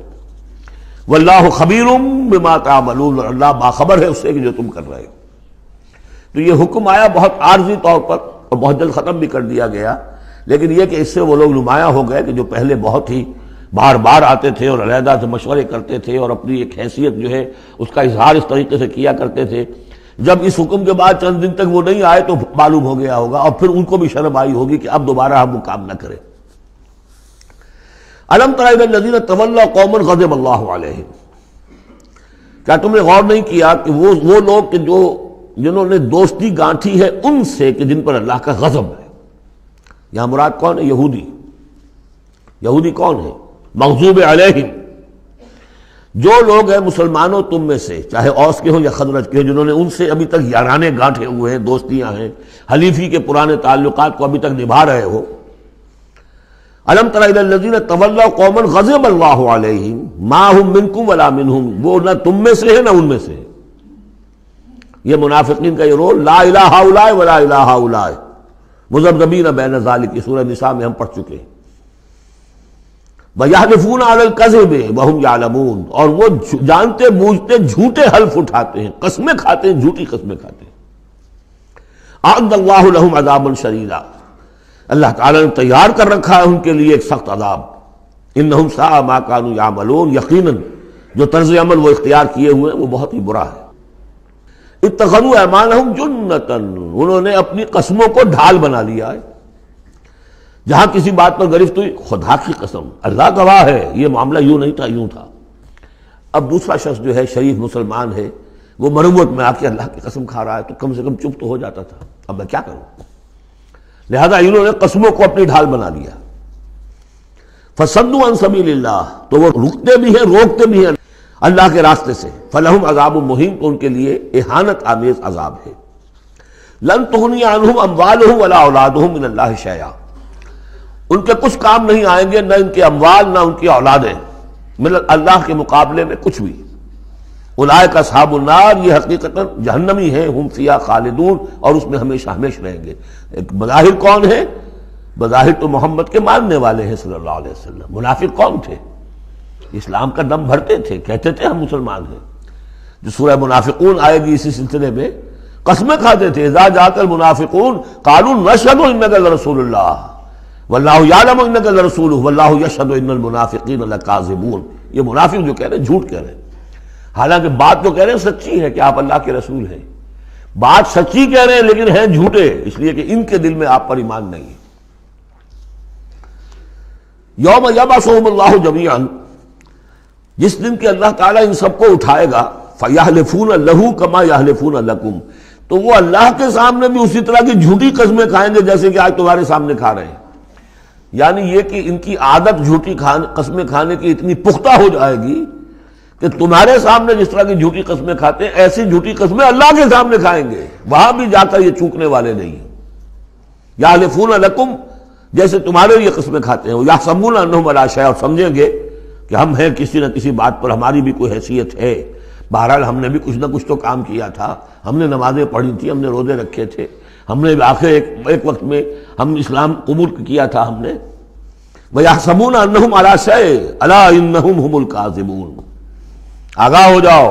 واللہ خبیر بما تعملون، اللہ باخبر ہے اس سے کہ جو تم کر رہے ہو۔ تو یہ حکم آیا بہت عارضی طور پر اور بہت جلد ختم بھی کر دیا گیا، لیکن یہ کہ اس سے وہ لوگ نمایاں ہو گئے کہ جو پہلے بہت ہی بار بار آتے تھے اور علیحدہ سے مشورے کرتے تھے اور اپنی ایک حیثیت جو ہے اس کا اظہار اس طریقے سے کیا کرتے تھے جب اس حکم کے بعد چند دن تک وہ نہیں آئے تو معلوم ہو گیا ہوگا، اور پھر ان کو بھی شرم آئی ہوگی کہ اب دوبارہ ہم وہ کام نہ کریں۔ الم تر الی الذین تولوا قوما غضب اللہ علیہم، کیا تم نے غور نہیں کیا کہ وہ لوگ کہ جنہوں نے دوستی گانٹھی ہے ان سے کہ جن پر اللہ کا غضب ہے۔ یہاں مراد کون ہے؟ یہودی کون ہے؟ مغضوب علیہم، جو لوگ ہیں مسلمانوں تم میں سے، چاہے اوس کے ہوں یا خزرج کے ہوں، جنہوں نے ان سے ابھی تک یارانے گانٹھے ہوئے ہیں، دوستیاں ہیں، حلیفی کے پرانے تعلقات کو ابھی تک نبھا رہے ہو۔ الم تر الی الذین تولوا قوما غضب اللہ علیہم ما هم منکم ولا منہم، وہ نہ تم میں سے ہے نہ ان میں سے۔ یہ منافقین کا یہ رول، لا الہ ہؤلاء ولا الہ ہؤلاء، مذبذبین بین ذلک، سورہ نساء میں ہم پڑھ چکے ہیں۔ وَيَحْلِفُونَ عَلَى الْكَذِبِ وَهُمْ يَعْلَمُونَ، اور وہ جانتے بوجھتے جھوٹے حلف اٹھاتے ہیں، قسمیں کھاتے ہیں، جھوٹی قسمیں کھاتے ہیں۔ أَعَدَّ اللَّهُ لَهُمْ عَذَابًا شَدِيدًا، اللہ تعالیٰ نے تیار کر رکھا ہے ان کے لیے ایک سخت عذاب۔ إِنَّهُمْ سَاءَ مَا كَانُوا يَعْمَلُونَ، یقیناً جو طرز عمل وہ اختیار کیے ہوئے ہیں وہ بہت ہی برا ہے۔ اتخذوا أيمانهم جنة، انہوں نے اپنی قسموں کو ڈھال بنا لیا ہے۔ جہاں کسی بات پر گرفت ہوئی، خدا کی قسم، اللہ گواہ ہے یہ معاملہ یوں نہیں تھا، یوں تھا۔ اب دوسرا شخص جو ہے شریف مسلمان ہے، وہ مروت میں آ کے اللہ کی قسم کھا رہا ہے تو کم سے کم چپ تو ہو جاتا تھا، اب میں کیا کروں؟ لہذا انہوں نے قسموں کو اپنی ڈھال بنا لیا۔ فصدوا عن سبیل اللہ، تو وہ رکتے بھی ہیں، روکتے بھی ہیں اللہ کے راستے سے۔ فلہم عذاب مہین، تو ان کے لیے اہانت آمیز عذاب ہے۔ لن تغنی عنہم اموالہم ولا اولادہم من اللہ شیئا، ان کے کچھ کام نہیں آئیں گے، نہ ان کے اموال نہ ان کی اولادیں، اللہ کے مقابلے میں کچھ بھی۔ اولئک اصحاب النار، یہ حقیقتاً جہنمی ہیں، ہم فیہا خالدون، اور اس میں ہمیشہ ہمیشہ رہیں گے۔ ایک بظاہر کون ہے؟ بظاہر تو محمد کے ماننے والے ہیں صلی اللہ علیہ وسلم۔ منافق کون تھے؟ اسلام کا دم بھرتے تھے، کہتے تھے ہم مسلمان ہیں۔ جو سورہ منافقون آئے گی اسی سلسلے میں، قسمیں کھاتے تھے، اذا جاءک المنافقون قالوا نشہد انک لرسول اللہ واللہ یعلم انک لرسولہ واللہ یشہد ان المنافقین لکاذبون۔ یہ منافق جو کہہ رہے ہیں جھوٹ کہہ رہے ہیں، حالانکہ بات تو کہہ رہے ہیں سچی ہے کہ آپ اللہ کے رسول ہیں، بات سچی کہہ رہے ہیں لیکن ہیں جھوٹے، اس لیے کہ ان کے دل میں آپ پر ایمان نہیں ہے۔ یوم یبعثہم اللہ جمیعا، جس دن کہ اللہ تعالیٰ ان سب کو اٹھائے گا، فیحلفون لہ کما یحلفون لکم، تو وہ اللہ کے سامنے بھی اسی طرح کی جھوٹی قسمیں کھائیں گے جیسے کہ آج تمہارے سامنے کھا رہے ہیں۔ یعنی یہ کہ ان کی عادت جھوٹی قسمیں کھانے کی اتنی پختہ ہو جائے گی کہ تمہارے سامنے جس طرح کی جھوٹی قسمیں کھاتے ہیں، ایسی جھوٹی قسمیں اللہ کے سامنے کھائیں گے، وہاں بھی جا کر یہ چوکنے والے نہیں ہیں۔ یحلفون لکم، جیسے تمہارے لیے قسمیں کھاتے ہیں، یحسبون انہم علی شیء، اور سمجھیں گے کہ ہم ہیں کسی نہ کسی بات پر، ہماری بھی کوئی حیثیت ہے، بہرحال ہم نے بھی کچھ نہ کچھ تو کام کیا تھا، ہم نے نمازیں پڑھی تھی، ہم نے روزے رکھے تھے، ہم نے آخر ایک وقت میں ہم اسلام قبول کیا تھا ہم نے۔ وَيَحْسَبُونَ أَنَّهُمْ عَلَىٰ شَيْءٍ أَلَا إِنَّهُمْ هُمُ الْكَاذِبُونَ، آگاہ ہو جاؤ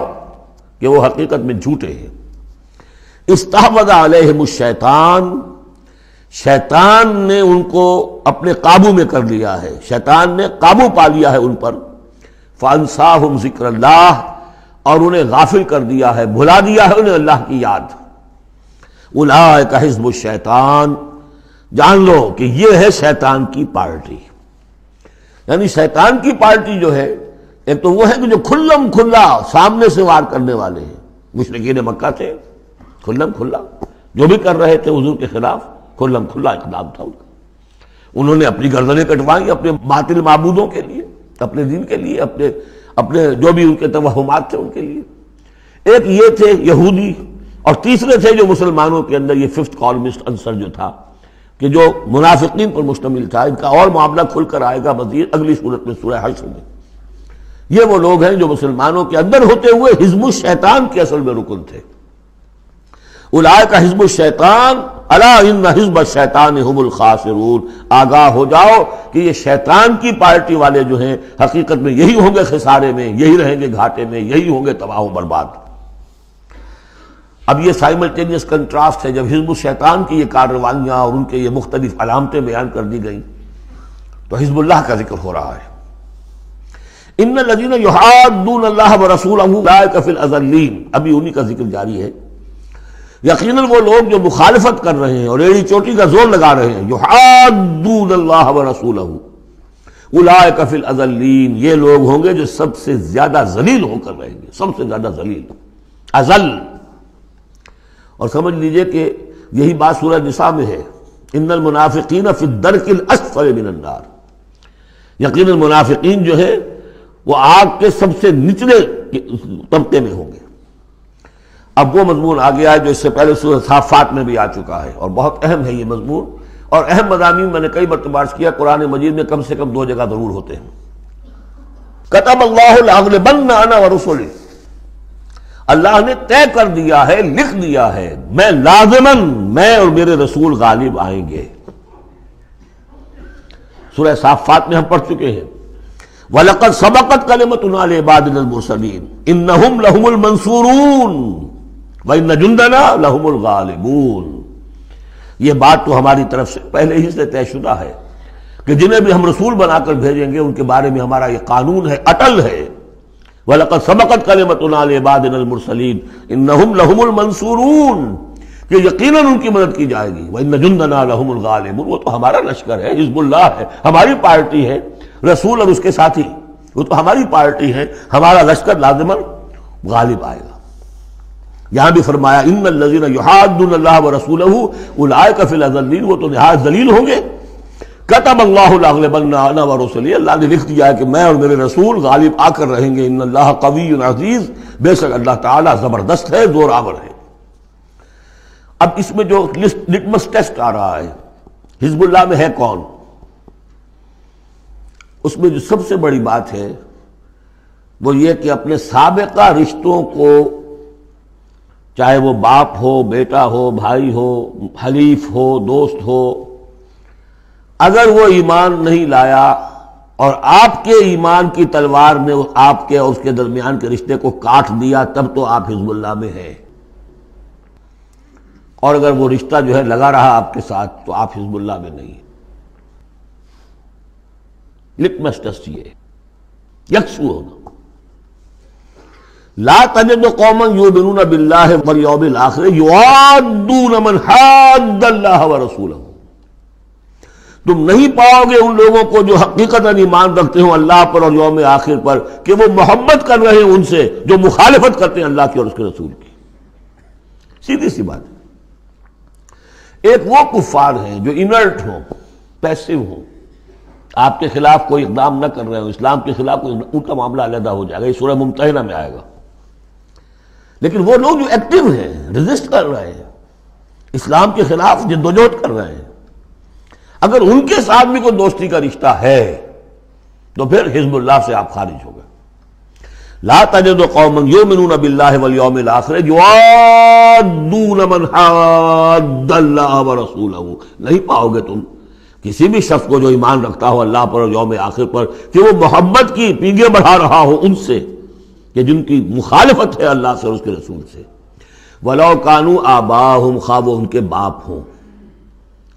کہ وہ حقیقت میں جھوٹے ہیں۔ استحوذ علیہم الشیطان، شیطان نے ان کو اپنے قابو میں کر لیا ہے، شیطان نے قابو پا لیا ہے ان پر۔ فَأَنْسَاهُمْ ذِكْرَ اللَّهِ، اور انہیں غافل کر دیا ہے، بھلا دیا ہے انہیں اللہ کی یاد۔ اولئک حزب الشیطان، جان لو کہ یہ ہے شیطان کی پارٹی۔ یعنی شیطان کی پارٹی جو ہے، ایک تو وہ ہے کہ جو کھلم کھلا سامنے سے وار کرنے والے ہیں، مشرکین مکہ تھے، کھلم کھلا جو بھی کر رہے تھے حضور کے خلاف، کھلم کھلا اقدام تھا ان کا۔ انہوں نے اپنی گردنیں کٹوائیں اپنے باطل معبودوں کے لیے، اپنے دین کے لیے، اپنے جو بھی ان کے توہمات تھے ان کے لیے۔ ایک یہ تھے یہودی، اور تیسرے تھے جو مسلمانوں کے اندر یہ ففتھ کالمسٹ عنصر جو تھا، کہ جو منافقین پر مشتمل تھا۔ ان کا اور معاملہ کھل کر آئے گا مزید اگلی صورت میں، سورہ حشر میں۔ یہ وہ لوگ ہیں جو مسلمانوں کے اندر ہوتے ہوئے حزب الشیطان کے اصل میں رکن تھے۔ اولئک حزب الشیطان الا ان حزب الشیطان هم الخاسرون، آگاہ ہو جاؤ کہ یہ شیطان کی پارٹی والے جو ہیں حقیقت میں یہی ہوں گے خسارے میں، یہی رہیں گے گھاٹے میں، یہی ہوں گے تباہ و برباد۔ اب یہ سائملٹینیس کنٹراسٹ ہے، جب حزب الشیطان کی یہ کارروائیاں اور ان کے یہ مختلف علامتیں بیان کر دی گئیں تو حزب اللہ کا ذکر ہو رہا ہے۔ ان الذین یحادون اللہ ورسولہ اولئک فی الاذلین، ابھی انہی کا ذکر جاری ہے۔ یقیناً وہ لوگ جو مخالفت کر رہے ہیں اور ایڑی چوٹی کا زور لگا رہے ہیں، یحادون اللہ ورسولہ اولئک فی الاذلین، یہ لوگ ہوں گے جو سب سے زیادہ ذلیل ہو کر رہیں گے، سب سے زیادہ ذلیل، اذل۔ اور سمجھ لیجئے کہ یہی بات سورہ نساء میں ہے، ان المنافقین فی الدرک الاسفل من النار، یقیناً منافقین جو ہے وہ آگ کے سب سے نچلے طبقے میں ہوں گے۔ اب وہ مضمون آ گیا ہے جو اس سے پہلے سورہ صافات میں بھی آ چکا ہے، اور بہت اہم ہے یہ مضمون، اور اہم مضامین میں نے کئی مرتبہ عرض کیا قرآن مجید میں کم سے کم 2 جگہ ضرور ہوتے ہیں۔ کتب اللہ لأغلبن انا ورسلی، اللہ نے طے کر دیا ہے، لکھ دیا ہے، میں لازماً، میں اور میرے رسول غالب آئیں گے۔ سورہ صافات میں ہم پڑھ چکے ہیں، وَلَقَدْ سَبَقَتْ كَلِمَتُنَا لِعِبَادِنَا الْمُرْسَلِينَ إِنَّهُمْ لَهُمُ الْمَنْصُورُونَ وَإِنَّ جُنْدَنَا لَهُمُ الْغَالِبُونَ۔ یہ بات تو ہماری طرف سے پہلے ہی سے طے شدہ ہے کہ جنہیں بھی ہم رسول بنا کر بھیجیں گے ان کے بارے میں ہمارا یہ قانون ہے، اٹل ہے۔ وَلَقَدْ سَبَقَتْ كَلِمَتُنَا لِعِبَادِنَا الْمُرْسَلِينَ إِنَّهُمْ لَهُمُ الْمَنْصُورُونَ، کہ یقیناً ان کی مدد کی جائے گی۔ وَإِنَّ جُنْدَنَا لَهُمُ الْغَالِبُونَ، وہ تو ہمارا لشکر ہے، حزب اللہ ہے، ہماری پارٹی ہے، رسول اور اس کے ساتھی وہ تو ہماری پارٹی ہے، ہمارا لشکر لازماً غالب آئے گا۔ یہاں بھی فرمایا ان الذین یحادون اللہ ورسولہ اولئک فی الاذلین، وہ تو نہایت ذلیل ہوں گے۔ کتب اللہ لأغلبن انا ورسلی، اللہ نے لکھ دیا ہے کہ میں اور میرے رسول غالب آ کر رہیں گے۔ ان اللہ قوی عزیز، بے شک اللہ تعالیٰ زبردست ہے، زور آور ہے۔ اب اس میں جو لٹمس ٹیسٹ آ رہا ہے حزب اللہ میں ہے کون، اس میں جو سب سے بڑی بات ہے وہ یہ کہ اپنے سابقہ رشتوں کو، چاہے وہ باپ ہو، بیٹا ہو، بھائی ہو، حلیف ہو، دوست ہو، اگر وہ ایمان نہیں لایا اور آپ کے ایمان کی تلوار نے آپ کے اور اس کے درمیان کے رشتے کو کاٹ دیا، تب تو آپ حزب اللہ میں ہیں، اور اگر وہ رشتہ جو ہے لگا رہا آپ کے ساتھ تو آپ حزب اللہ میں نہیں۔ لٹمس ٹیسٹ یہ یکسو ہونا۔ لا تجد قوما یؤمنون باللہ والیوم الآخر یوادون من حاد اللہ ورسولہ، تم نہیں پاؤ گے ان لوگوں کو جو حقیقتاً ایمان رکھتے ہوں اللہ پر اور یوم آخر پر کہ وہ محبت کر رہے ہیں ان سے جو مخالفت کرتے ہیں اللہ کی اور اس کے رسول کی۔ سیدھی سی بات ہے۔ ایک وہ کفار ہیں جو انرٹ ہوں، پیسو ہوں، آپ کے خلاف کوئی اقدام نہ کر رہے ہوں، اسلام کے خلاف کوئی، ان کا معاملہ علیحدہ ہو جائے گا، یہ سورہ ممتحنہ میں آئے گا۔ لیکن وہ لوگ جو ایکٹیو ہیں، ریزسٹ کر رہے ہیں، اسلام کے خلاف جدوجہد کر رہے ہیں، اگر ان کے ساتھ بھی کوئی دوستی کا رشتہ ہے تو پھر حزب اللہ سے آپ خارج ہو گئے۔ لا تجد قوما یؤمنون باللہ والیوم الآخر یوادون من حاد اللہ ورسولہ، نہیں پاؤ گے تم کسی بھی شخص کو جو ایمان رکھتا ہو اللہ پر اور یوم آخر پر کہ وہ محبت کی پینگیں بڑھا رہا ہو ان سے کہ جن کی مخالفت ہے اللہ سے اور اس کے رسول سے۔ وَلَوْ كَانُوا آبَاءَهُمْ، خواہ وہ ان کے باپ ہوں،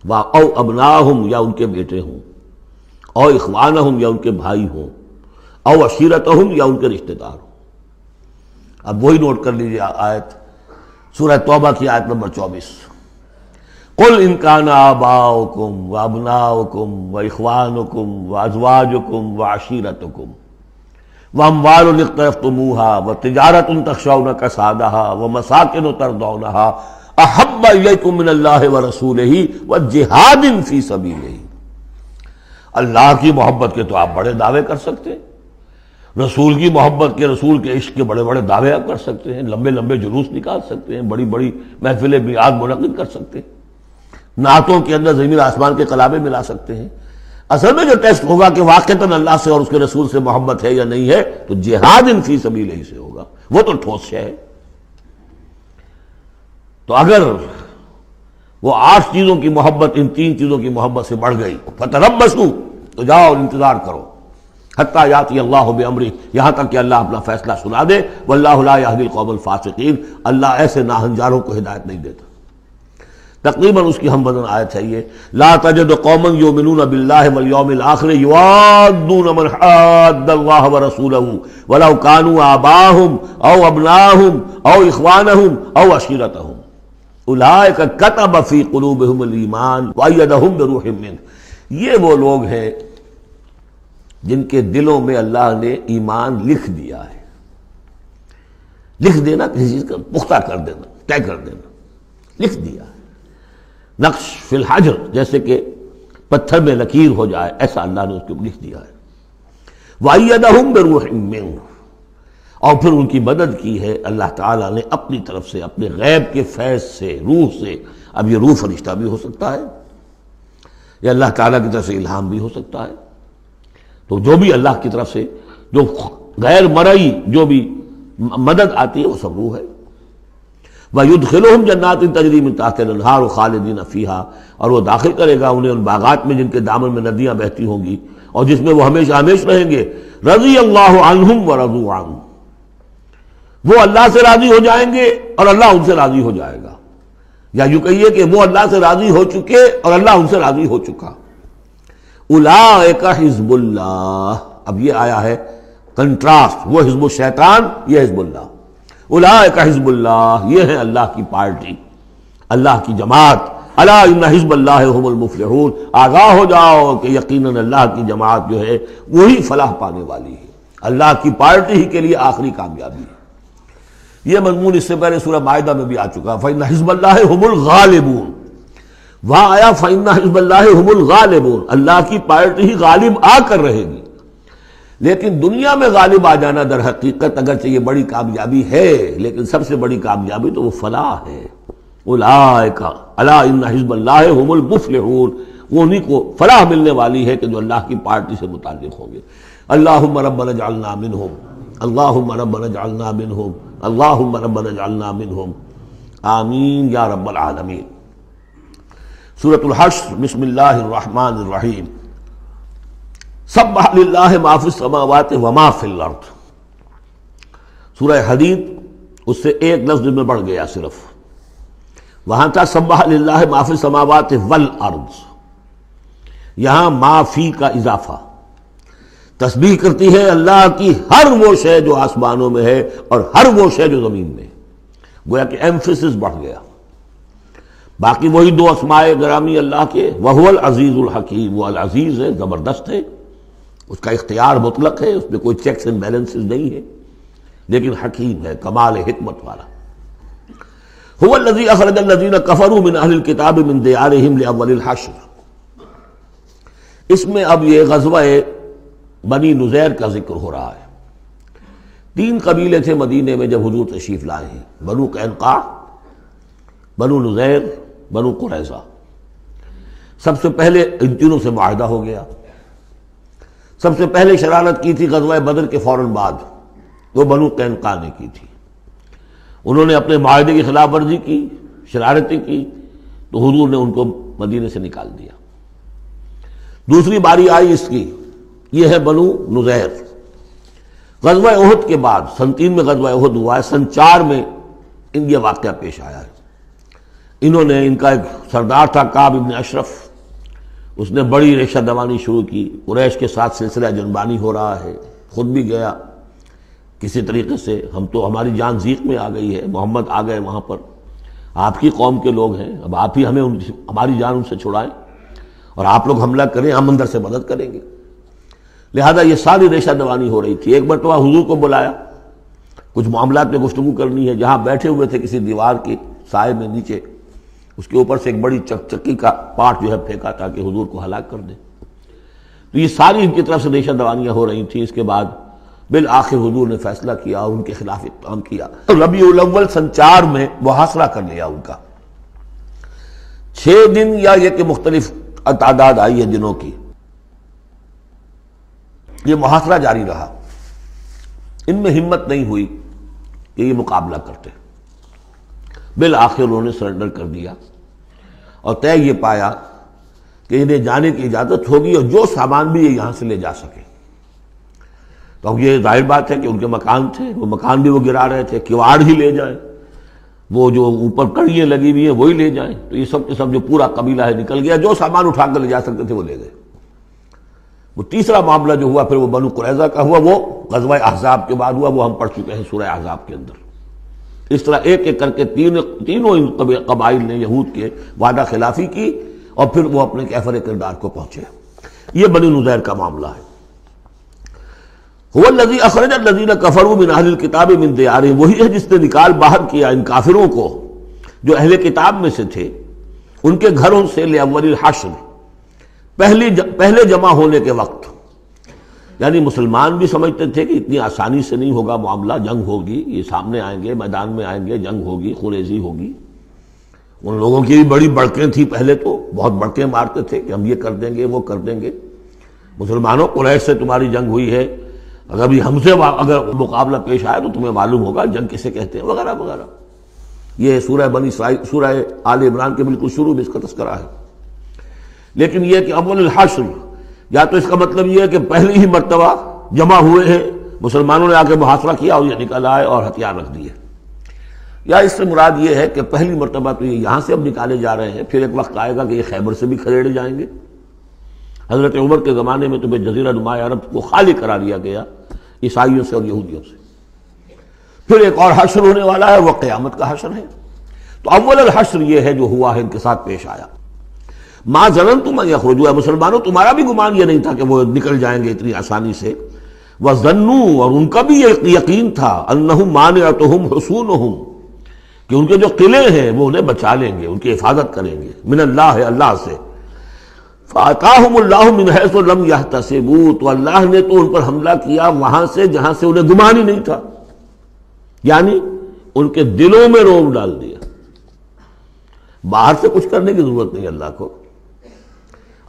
او ابناہم یا ان کے بیٹے ہوں، او اخوانہم یا ان کے بھائی ہوں، او عشیرتہم یا ان کے رشتہ دار ہوں۔ اب وہی نوٹ کر لیجیے آیت سورہ توبہ کی آیت نمبر 24، قل ان کان آباؤکم وابناؤکم واخوانکم وازواجکم وعشیرتکم واموال اقترفتموها وتجارۃ تخشون کسادها ومساکن ترضونها احب الیکم من اللہ ورسولہ وجہاد فی سبیلہ۔ اللہ کی محبت کے تو آپ بڑے دعوے کر سکتے ہیں، رسول کی محبت کے، رسول کے عشق کے بڑے بڑے دعوے آپ کر سکتے ہیں، لمبے لمبے جلوس نکال سکتے ہیں، بڑی بڑی محفل بیعت منعقد کر سکتے ہیں، نعتوں کے اندر زمین آسمان کے کلابے ملا سکتے ہیں۔ اصل میں جو ٹیسٹ ہوگا کہ واقعتاً اللہ سے اور اس کے رسول سے محبت ہے یا نہیں ہے تو جہاد فی سبیلہ ہی سے ہوگا، وہ تو ٹھوس شے ہے۔ تو اگر وہ 8 چیزوں کی محبت ان 3 چیزوں کی محبت سے بڑھ گئی، فتربصوا، تو جاؤ انتظار کرو، حتی یاتی اللہ بامرہ، یہاں تک کہ اللہ اپنا فیصلہ سنا دے۔ واللہ لا یہدی القوم الفاسقین، اللہ ایسے ناہنجاروں کو ہدایت نہیں دیتا۔ تقریباً اس کی ہم وزن آیت ہے یہ، لا تجد قوما یؤمنون باللہ والیوم الآخر یوادون من حاد اللہ ورسولہ ولو کانوا آباءہم او ابناءہم او اخوانہم او عشیرتہم۔ اولئک کتب فی قلوبہم الایمان وایدہم بروح منہ، یہ وہ لوگ ہیں جن کے دلوں میں اللہ نے ایمان لکھ دیا ہے۔ لکھ دینا کسی چیز کا پختہ کر دینا، طے کر دینا، لکھ دیا ہے، نقش فی الحجر، جیسے کہ پتھر میں لکیر ہو جائے، ایسا اللہ نے اس کو لکھ دیا ہے۔ وَأَيَّدَهُمْ بِرُوحٍ مِّنْهُ، اور پھر ان کی مدد کی ہے اللہ تعالیٰ نے اپنی طرف سے، اپنے غیب کے فیض سے، روح سے۔ اب یہ روح فرشتہ بھی ہو سکتا ہے، یا اللہ تعالیٰ کی طرف سے الہام بھی ہو سکتا ہے، تو جو بھی اللہ کی طرف سے جو غیر مرئی جو بھی مدد آتی ہے وہ سب روح ہے۔ وَيُدْخِلُهُمْ جَنَّاتٍ تَجْرِي مِن تَحْتِهَا الْأَنْهَارُ خَالِدِينَ فِيهَا، اور وہ داخل کرے گا انہیں ان باغات میں جن کے دامن میں ندیاں بہتی ہوں گی اور جس میں وہ ہمیشہ ہمیش رہیں گے۔ رضی اللہ عنہم ورضوا عنہ، وہ اللہ سے راضی ہو جائیں گے اور اللہ ان سے راضی ہو جائے گا، یا یوں کہیے کہ وہ اللہ سے راضی ہو چکے اور اللہ ان سے راضی ہو چکا۔ اولئک حزب اللہ، اب یہ آیا ہے کنٹراسٹ، وہ حزب الشیطان، یہ حزب اللہ۔ اولئک حزب اللہ، یہ ہے اللہ کی پارٹی، اللہ کی جماعت۔ الا ان حزب اللہ هم المفلحون، آگاہ ہو جاؤ کہ یقیناً اللہ کی جماعت جو ہے وہی فلاح پانے والی ہے، اللہ کی پارٹی ہی کے لیے آخری کامیابی ہے۔ یہ مضمون اس سے پہلے سورہ مائدہ میں بھی آ چکا، فإن حزب اللہ هم الغالبون، وہاں آیا فإن حزب اللہ هم الغالبون، اللہ کی پارٹی ہی غالب آ کر رہے گی۔ لیکن دنیا میں غالب آ جانا در حقیقت اگرچہ یہ بڑی کامیابی ہے، لیکن سب سے بڑی کامیابی تو وہ فلاح ہے۔ اولئک الا ان حزب اللہ هم المفلحون، وہ انہیں کو فلاح ملنے والی ہے کہ جو اللہ کی پارٹی سے متعلق ہوں گے۔ اللہم ربنا اجعلنا منہم، اللہم ربنا اجعلنا منہم، اللہم ربنا اجعلنا منہم، آمین یا رب العالمین۔ سورۃ الحشر، بسم اللہ الرحمن الرحیم۔ سبح للہ ما فی السماوات وما فی الارض، سورہ حدید اس سے ایک لفظ میں بڑھ گیا صرف، وہاں تھا سبح للہ ما فی السماوات والارض، یہاں ما فی کا اضافہ، تسبیح کرتی ہے اللہ کی ہر وہ شے جو آسمانوں میں ہے اور ہر وہ شے جو زمین میں ہے، گویا کہ ایمفیسس بڑھ گیا۔ باقی وہی دو اسماء گرامی اللہ کے، وہو العزیز الحکیم، وہ العزیز ہے، زبردست ہے، اس کا اختیار مطلق ہے، اس میں کوئی چیکس اینڈ بیلنسز نہیں ہے، لیکن حکیم ہے، کمال حکمت والا۔ هو الذی اخرج الذین کفروا من اہل الکتاب من دیارہم لاول الحشر، اس میں اب یہ غزوہ بنی نذیر کا ذکر ہو رہا ہے۔ تین قبیلے تھے مدینے میں جب حضور تشریف لائے ہیں، بنو قینقاع، بنو نذیر، بنو قریظہ۔ سب سے پہلے ان تینوں سے معاہدہ ہو گیا۔ سب سے پہلے شرارت کی تھی غزوہ بدر کے فوراً بعد، وہ بنو قینقاع نے کی تھی۔ انہوں نے اپنے معاہدے کی خلاف ورزی کی، شرارتیں کی، تو حضور نے ان کو مدینے سے نکال دیا۔ دوسری باری آئی اس کی، یہ ہے بنو نذیر۔ غزوہ احد کے بعد، سن 3 میں غزوہ احد ہوا ہے، سن 4 میں ان یہ واقعہ پیش آیا ہے۔ انہوں نے، ان کا ایک سردار تھا کعب ابن اشرف، اس نے بڑی ریشہ دوانی شروع کی، قریش کے ساتھ سلسلہ جنبانی ہو رہا ہے، خود بھی گیا کسی طریقے سے، ہم تو ہماری جان ضیق میں آ گئی ہے، محمد آ گئے وہاں پر، آپ کی قوم کے لوگ ہیں، اب آپ ہی ہمیں ہماری جان ان سے چھڑائیں اور آپ لوگ حملہ کریں، ہم اندر سے مدد کریں گے۔ لہذا یہ ساری ریشہ دوانی ہو رہی تھی۔ ایک مرتبہ حضور کو بلایا، کچھ معاملات میں گفتگو کرنی ہے، جہاں بیٹھے ہوئے تھے کسی دیوار کے سائے میں نیچے، اس کے اوپر سے ایک بڑی چکی کا پارٹ جو ہے پھینکا تاکہ حضور کو ہلاک کر دے۔ تو یہ ساری ان کی طرف سے ریشہ دوانیاں ہو رہی تھیں۔ اس کے بعد بالآخر حضور نے فیصلہ کیا اور ان کے خلاف اقدام کیا۔ ربیع الاول سن 4 میں محاصرہ کر لیا ان کا، 6 دن یا یہ کہ مختلف تعداد آئی ہے دنوں کی، یہ محاصرہ جاری رہا۔ ان میں ہمت نہیں ہوئی کہ یہ مقابلہ کرتے، بالآخر انہوں نے سرنڈر کر دیا اور طے یہ پایا کہ انہیں جانے کی اجازت ہوگی اور جو سامان بھی یہ یہاں سے لے جا سکے۔ تو اب یہ ظاہر بات ہے کہ ان کے مکان تھے، وہ مکان بھی وہ گرا رہے تھے، کواڑ ہی لے جائیں، وہ جو اوپر کڑیاں لگی ہوئی ہیں وہی لے جائیں۔ تو یہ سب کے سب جو پورا قبیلہ ہے نکل گیا، جو سامان اٹھا کر لے جا سکتے تھے وہ لے گئے۔ وہ تیسرا معاملہ جو ہوا پھر وہ بنو قریظہ کا ہوا، وہ غزوہ احزاب کے بعد ہوا، وہ ہم پڑھ چکے ہیں سورہ احزاب کے اندر۔ اس طرح ایک ایک کر کے تینوں ان قبائل نے یہود کے وعدہ خلافی کی اور پھر وہ اپنے کیفر کردار کو پہنچے. یہ بنی نذیر کا معاملہ ہے. هو الذی اخرج الذین کفروا من اہل الکتاب من دیارہم، وہی ہے جس نے نکال باہر کیا ان کافروں کو جو اہل کتاب میں سے تھے ان کے گھروں سے لاول الحشر، پہلے جمع ہونے کے وقت. یعنی مسلمان بھی سمجھتے تھے کہ اتنی آسانی سے نہیں ہوگا معاملہ، جنگ ہوگی، یہ سامنے آئیں گے، میدان میں آئیں گے، جنگ ہوگی، خونریزی ہوگی. ان لوگوں کی بھی بڑی بڑکیں تھیں، پہلے تو بہت بڑکیں مارتے تھے کہ ہم یہ کر دیں گے، وہ کر دیں گے. مسلمانوں قریش سے تمہاری جنگ ہوئی ہے، اگر بھی ہم سے اگر مقابلہ پیش آیا تو تمہیں معلوم ہوگا جنگ کسے کہتے ہیں، وغیرہ وغیرہ. یہ سورہ بنی اسرائیل، سورہ آل عمران کے بالکل شروع میں اس کا تذکرہ ہے. لیکن یہ کہ اول الحشر، یا تو اس کا مطلب یہ ہے کہ پہلی ہی مرتبہ جمع ہوئے ہیں، مسلمانوں نے آ کے محاصرہ کیا اور یہ نکل آئے اور ہتھیار رکھ دیے، یا اس سے مراد یہ ہے کہ پہلی مرتبہ تو یہ یہاں سے اب نکالے جا رہے ہیں، پھر ایک وقت آئے گا کہ یہ خیبر سے بھی کھڑے جائیں گے. حضرت عمر کے زمانے میں تو جزیرہ نما عرب کو خالی کرا دیا گیا عیسائیوں سے اور یہودیوں سے. پھر ایک اور حشر ہونے والا ہے، وہ قیامت کا حشر ہے. تو اول الحشر یہ ہے جو ہوا ہے، ان کے ساتھ پیش آیا. ما ظننتم ان یخرجوا، مسلمانوں تمہارا بھی گمان یہ نہیں تھا کہ وہ نکل جائیں گے اتنی آسانی سے. وظنوا، اور ان کا بھی یہ یقین تھا، انہم مانعتہم حصونہم، کہ ان کے جو قلعے ہیں وہ انہیں بچا لیں گے، ان کی حفاظت کریں گے، من اللہ، اللہ سے. فَأَتَاهُمُ اللَّهُ مِنْ حَيْثُ لَمْ يَحْتَسِبُوا، تو اللہ نے تو ان پر حملہ کیا وہاں سے جہاں سے انہیں گمان ہی نہیں تھا، یعنی ان کے دلوں میں رعب ڈال دیا. باہر سے کچھ کرنے کی ضرورت نہیں اللہ کو،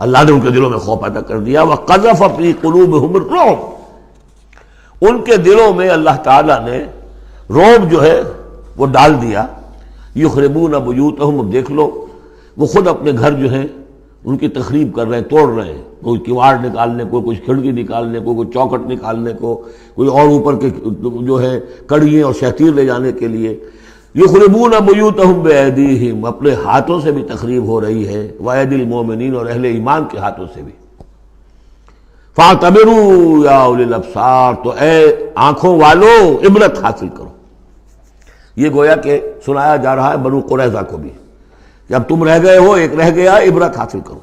اللہ نے ان کے دلوں میں خوف پیدا کر دیا. وَقَذَفَ فِي قُلُوبِهِمُ الرُّعْبَ، ان کے دلوں میں اللہ تعالیٰ نے رعب جو ہے وہ ڈال دیا. یخربون بیوتہم، اب دیکھ لو وہ خود اپنے گھر جو ہیں ان کی تخریب کر رہے ہیں، توڑ رہے ہیں، کوئی کیواڑ نکالنے کو، کچھ کھڑکی نکالنے کو، کوئی چوکھٹ نکالنے کو، کوئی اور اوپر کے جو ہے کڑیے اور شہتیر لے جانے کے لیے. یخربون بیوتہم بایدیہم، اپنے ہاتھوں سے بھی تخریب ہو رہی ہے، وایدی المومنین، اور اہل ایمان کے ہاتھوں سے بھی. فاعتبروا یا اولی الابصار، تو اے آنکھوں والو عبرت حاصل کرو. یہ گویا کہ سنایا جا رہا ہے بنو قریظہ کو بھی، جب تم رہ گئے ہو، ایک رہ گیا، عبرت حاصل کرو.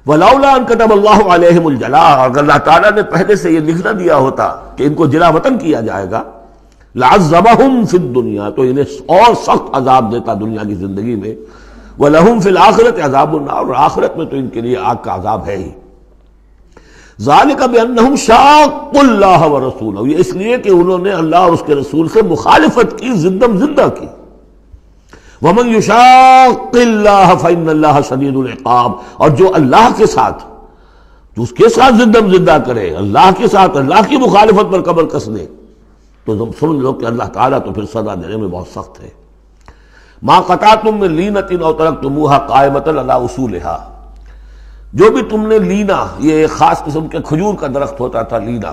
وَلَوْلَا أَن كَتَبَ اللَّهُ عَلَيْهِمُ الْجَلَاءَ، اگر اللہ تعالیٰ نے پہلے سے یہ لکھ نہ دیا ہوتا کہ ان کو جلا وطن کیا جائے گا، لَعَذَّبَهُمْ فِي الدُّنْيَا، تو انہیں اور سخت عذاب دیتا دنیا کی زندگی میں. وَلَهُمْ فِي الْآخِرَةِ عَذَابُ النَّارِ، اور آخرت میں تو ان کے لیے آگ کا عذاب ہے ہی. ذَلِكَ بِأَنَّهُمْ شَاقُّوا اللَّهَ وَرَسُولَهُ، یہ اس لیے کہ انہوں نے اللہ اور اس کے رسول سے مخالفت کی، زندم زندہ کی. وَمَن يُشَاقِّ اللَّهَ فَإِنَّ اللَّهَ شَدِيدُ الْعِقَابِ، اور جو اللہ کے ساتھ، جو اس کے ساتھ زندم زندہ کرے، اللہ کے ساتھ اللہ کی مخالفت پر کمر کس لے، تو تم سمجھ لو کہ اللہ تعالیٰ تو پھر سزا دینے میں بہت سخت ہے. مَا قَطَعْتُم مِّن لِینَةٍ أَوْ تَرَكْتُمُوهَا قَائِمَةً عَلَىٰ أُصُولِهَا، جو بھی تم نے لینا، یہ ایک خاص قسم کے کھجور کا درخت ہوتا تھا لینا،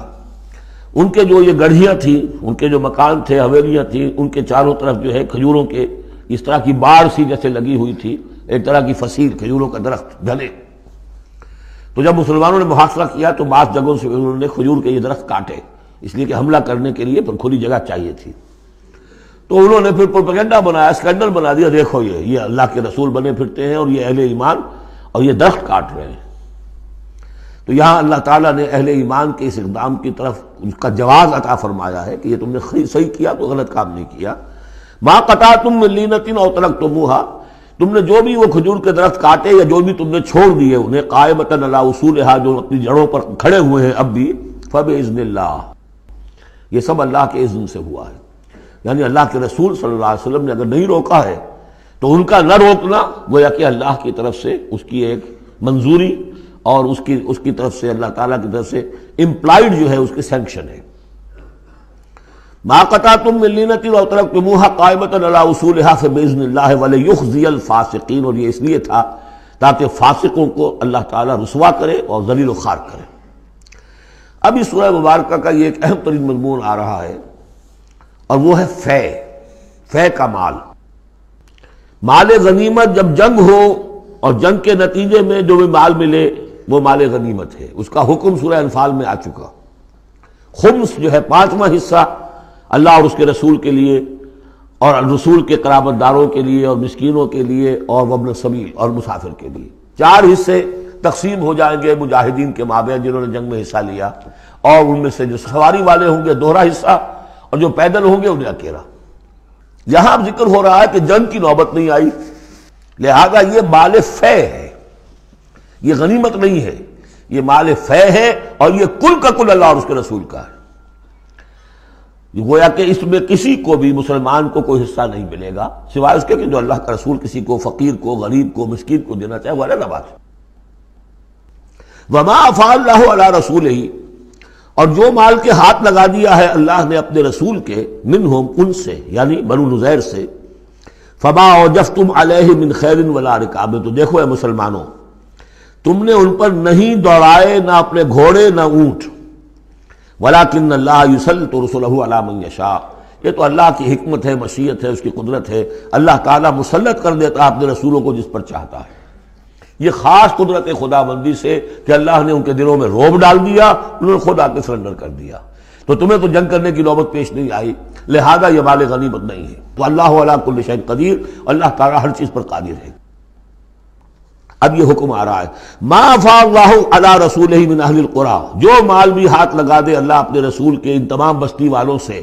ان کے جو یہ گڑھیاں تھیں، ان کے جو مکان تھے، حویلیاں تھیں، ان کے چاروں طرف جو ہے کھجوروں کے اس طرح کی باڑ سی جیسے لگی ہوئی تھی، ایک طرح کی فصیل کھجوروں کا درخت گھنے. تو جب مسلمانوں نے محاصرہ کیا تو بعض جگہوں سے انہوں نے کھجور کے یہ درخت کاٹے، اس لیے کہ حملہ کرنے کے لیے پر کھلی جگہ چاہیے تھی. تو انہوں نے پھر پروپیگنڈا بنایا، اسکینڈل بنا دیا، دیکھو یہ اللہ کے رسول بنے پھرتے ہیں اور یہ اہل ایمان، اور یہ درخت کاٹ رہے ہیں. تو یہاں اللہ تعالیٰ نے اہل ایمان کے اس اقدام کی طرف اس کا جواز عطا فرمایا ہے کہ یہ تم نے صحیح کیا، تو غلط کام نہیں کیا. مَا قَطَعْتُم مِّن لِینَةٍ أَوْ تَرَكْتُمُوهَا، تم نے جو بھی وہ کھجور کے درخت کاٹے یا جو بھی تم نے چھوڑ دیے انہیں، قائمۃ علی اصولھا، جو اپنی جڑوں پر کھڑے ہوئے ہیں اب بھی، فبإذن اللہ، یہ سب اللہ کے اذن سے ہوا ہے. یعنی اللہ کے رسول صلی اللہ علیہ وسلم نے اگر نہیں روکا ہے تو ان کا نہ روکنا گویا کہ اللہ کی طرف سے اس کی ایک منظوری اور اس کی طرف سے اللہ تعالیٰ کی طرف سے امپلائڈ جو ہے اس کی سینکشن ہے. مَا قَطَعْتُم مِّن لِینَةٍ أَوْ تَرَكْتُمُوهَا قَائِمَةً عَلَىٰ أُصُولِهَا فَبِإِذْنِ اللَّهِ وَلِيُخْزِيَ الْفَاسِقِينَ، اور یہ اس لیے تھا تاکہ فاسقوں کو اللہ تعالیٰ رسوا کرے اور ذلیل و خوار کرے. اب اس سورہ مبارکہ کا یہ ایک اہم ترین مضمون آ رہا ہے، اور وہ ہے فے کا مال. مال غنیمت جب جنگ ہو اور جنگ کے نتیجے میں جو بھی مال ملے وہ مال غنیمت ہے. اس کا حکم سورہ انفال میں آ چکا. خمس جو ہے 5واں حصہ اللہ اور اس کے رسول کے لیے اور رسول کے قرابت داروں کے لیے اور مسکینوں کے لیے اور وابن السبیل اور مسافر کے لیے 4 حصے تقسیم ہو جائیں گے مجاہدین کے مابین جنہوں نے جنگ میں حصہ لیا، اور ان میں سے جو سواری والے ہوں گے دوہرا حصہ، اور جو پیدل ہوں گے انہیں اکیلا۔ یہاں اب ذکر ہو رہا ہے کہ جنگ کی نوبت نہیں آئی، لہذا یہ مال فے ہے، یہ غنیمت نہیں ہے، یہ مال فے ہے، اور یہ کل کا کل اللہ اور اس کے رسول کا ہے۔ گویا کہ اس میں کسی کو بھی مسلمان کو کوئی حصہ نہیں ملے گا سوائے اس کے کہ جو اللہ کا رسول کسی کو فقیر کو غریب کو مسکین کو دینا چاہے، وہ الگ بات ہے۔ وما افاء اللہ علی رسولہ، اور جو مال کے ہاتھ لگا دیا ہے اللہ نے اپنے رسول کے، منہم ان سے یعنی بنو نذیر سے، فما اوجفتم علیہ من خیر ولا رکاب، تو دیکھو اے مسلمانوں، تم نے ان پر نہیں دوڑائے نہ اپنے گھوڑے نہ اونٹ، ولیکن اللہ یسلط رسلہ علی من یشاء، یہ تو اللہ کی حکمت ہے، مشیت ہے، اس کی قدرت ہے، اللہ تعالیٰ مسلط کر دیتا ہے اپنے رسولوں کو جس پر چاہتا ہے۔ یہ خاص قدرت خدا بندی سے کہ اللہ نے ان کے دلوں میں رعب ڈال دیا، انہوں نے خود آ کے سرنڈر کر دیا، تو تمہیں تو جنگ کرنے کی نوبت پیش نہیں آئی، لہذا یہ مال غنیمت نہیں ہے۔ تو اللہ علی کل شیء قدیر، اللہ تعالیٰ ہر چیز پر قادر ہے۔ اب یہ حکم آ رہا ہے، ما افاء اللہ علی رسولہ من اہل القری، جو مال بھی ہاتھ لگا دے اللہ اپنے رسول کے ان تمام بستی والوں سے،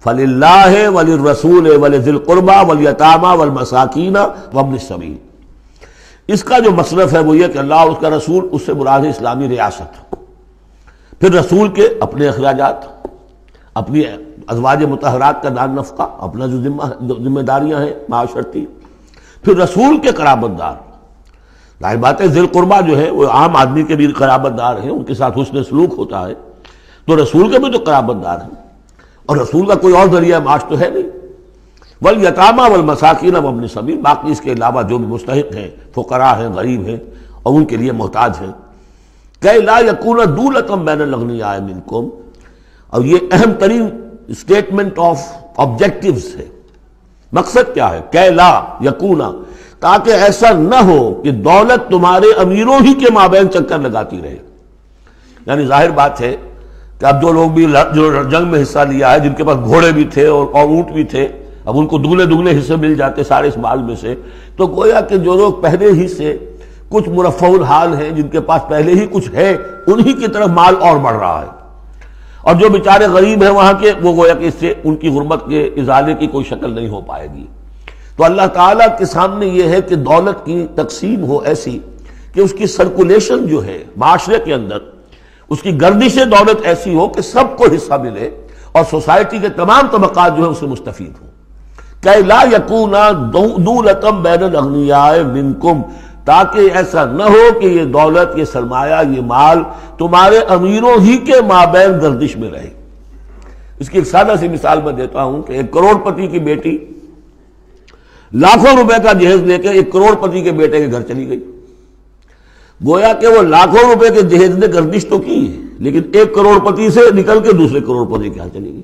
فللہ وللرسول ولذی القربى والیتامى والمساکین وابن السبیل، اس کا جو مصرف ہے وہ یہ کہ اللہ اور اس کا رسول، اس سے مراد ہے اسلامی ریاست، پھر رسول کے اپنے اخراجات، اپنی ازواج مطہرات کا دار نفقہ، اپنا جو ذمہ داریاں ہیں معاشرتی، پھر رسول کے قرابت دار، ظاہر بات ہے ذی القربیٰ جو ہے وہ عام آدمی کے بھی قرابت دار ہیں، ان کے ساتھ حسن سلوک ہوتا ہے، تو رسول کے بھی تو قرابت دار ہیں، اور رسول کا کوئی اور ذریعہ معاش تو ہے نہیں، والیتامى والمساکین وابن السبیل، باقی اس کے علاوہ جو بھی مستحق ہیں، فقراء ہیں، غریب ہیں اور ان کے لیے محتاج ہیں، کہ لا یکون دولۃ بین الاغنیاء منکم، اور یہ اہم ترین اسٹیٹمنٹ آف آبجیکٹیوز ہے، مقصد کیا ہے، کہ لا یکون، تاکہ ایسا نہ ہو کہ دولت تمہارے امیروں ہی کے مابین چکر لگاتی رہے۔ یعنی ظاہر بات ہے کہ اب جو لوگ بھی جو جنگ میں حصہ لیا ہے، جن کے پاس گھوڑے بھی تھے اور اونٹ بھی تھے، اب ان کو دگنے حصے مل جاتے سارے اس مال میں سے، تو گویا کہ جو لوگ پہلے ہی سے کچھ مرفع الحال ہیں، جن کے پاس پہلے ہی کچھ ہے، انہی کی طرف مال اور بڑھ رہا ہے، اور جو بیچارے غریب ہیں وہاں کے، وہ گویا کہ اس سے ان کی غربت کے ازالے کی کوئی شکل نہیں ہو پائے گی۔ تو اللہ تعالیٰ کے سامنے یہ ہے کہ دولت کی تقسیم ہو ایسی کہ اس کی سرکولیشن جو ہے معاشرے کے اندر، اس کی گردش دولت ایسی ہو کہ سب کو حصہ ملے اور سوسائٹی کے تمام طبقات جو ہے اس سے مستفید ہوں۔ کہ لا یکون دولۃ بین الاغنیاء منکم، تاکہ ایسا نہ ہو کہ یہ دولت، یہ سرمایہ، یہ مال تمہارے امیروں ہی کے مابین گردش میں رہے۔ اس کی ایک سادہ سی مثال میں دیتا ہوں کہ 1 کروڑ پتی کی بیٹی لاکھوں روپے کا جہیز لے کے 1 کروڑ پتی کے بیٹے کے گھر چلی گئی، گویا کہ وہ لاکھوں روپے کے جہیز نے گردش تو کی ہے، لیکن 1 کروڑ پتی سے نکل کے دوسرے کروڑ پتی کے ہاں چلی گئی۔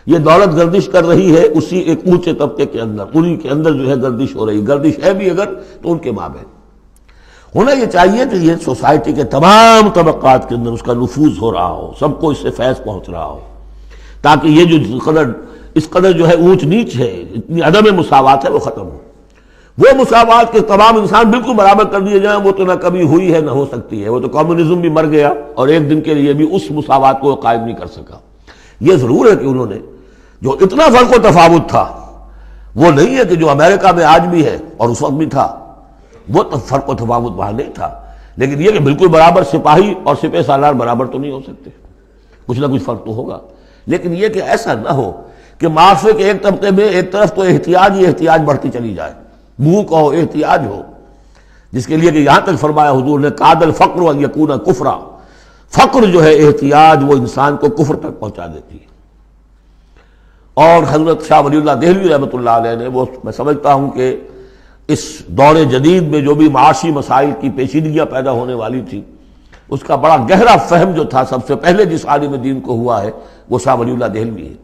یہ دولت گردش کر رہی ہے اسی ایک اونچے طبقے کے اندر، انہی کے اندر جو ہے گردش ہو رہی، گردش ہے بھی اگر تو ان کے مابین۔ ہونا یہ چاہیے کہ یہ سوسائٹی کے تمام طبقات کے اندر اس کا نفوذ ہو رہا ہو، سب کو اس سے فیض پہنچ رہا ہو، تاکہ یہ جو اس قدر جو ہے اونچ نیچ ہے، اتنی عدم مساوات ہے، وہ ختم ہو۔ وہ مساوات کے تمام انسان بالکل برابر کر دیے جائیں، وہ تو نہ کبھی ہوئی ہے نہ ہو سکتی ہے، وہ تو کمیونزم بھی مر گیا اور ایک دن کے لیے بھی اس مساوات کو قائم نہیں کر سکا۔ یہ ضرور ہے کہ انہوں نے جو اتنا فرق و تفاوت تھا، وہ نہیں ہے کہ جو امریکہ میں آج بھی ہے اور اس وقت بھی تھا، وہ فرق و تفاوت وہاں نہیں تھا، لیکن یہ کہ بالکل برابر سپاہی اور سپہ سالار برابر تو نہیں ہو سکتے، کچھ نہ کچھ فرق تو ہوگا، لیکن یہ کہ ایسا نہ ہو کہ معاشرے کے ایک طبقے میں ایک طرف تو احتیاج ہی احتیاج بڑھتی چلی جائے، بھوک ہو، احتیاج ہو، جس کے لیے کہ یہاں تک فرمایا حضور نے قاد الفقر ان یکون کفرا، فقر جو ہے احتیاج وہ انسان کو کفر تک پہنچا دیتی ہے۔ اور حضرت شاہ ولی اللہ دہلوی رحمۃ اللہ علیہ نے، وہ میں سمجھتا ہوں کہ اس دور جدید میں جو بھی معاشی مسائل کی پیچیدگیاں پیدا ہونے والی تھی، اس کا بڑا گہرا فہم جو تھا سب سے پہلے جس عالم دین کو ہوا ہے وہ شاہ ولی اللہ دہلوی ہے۔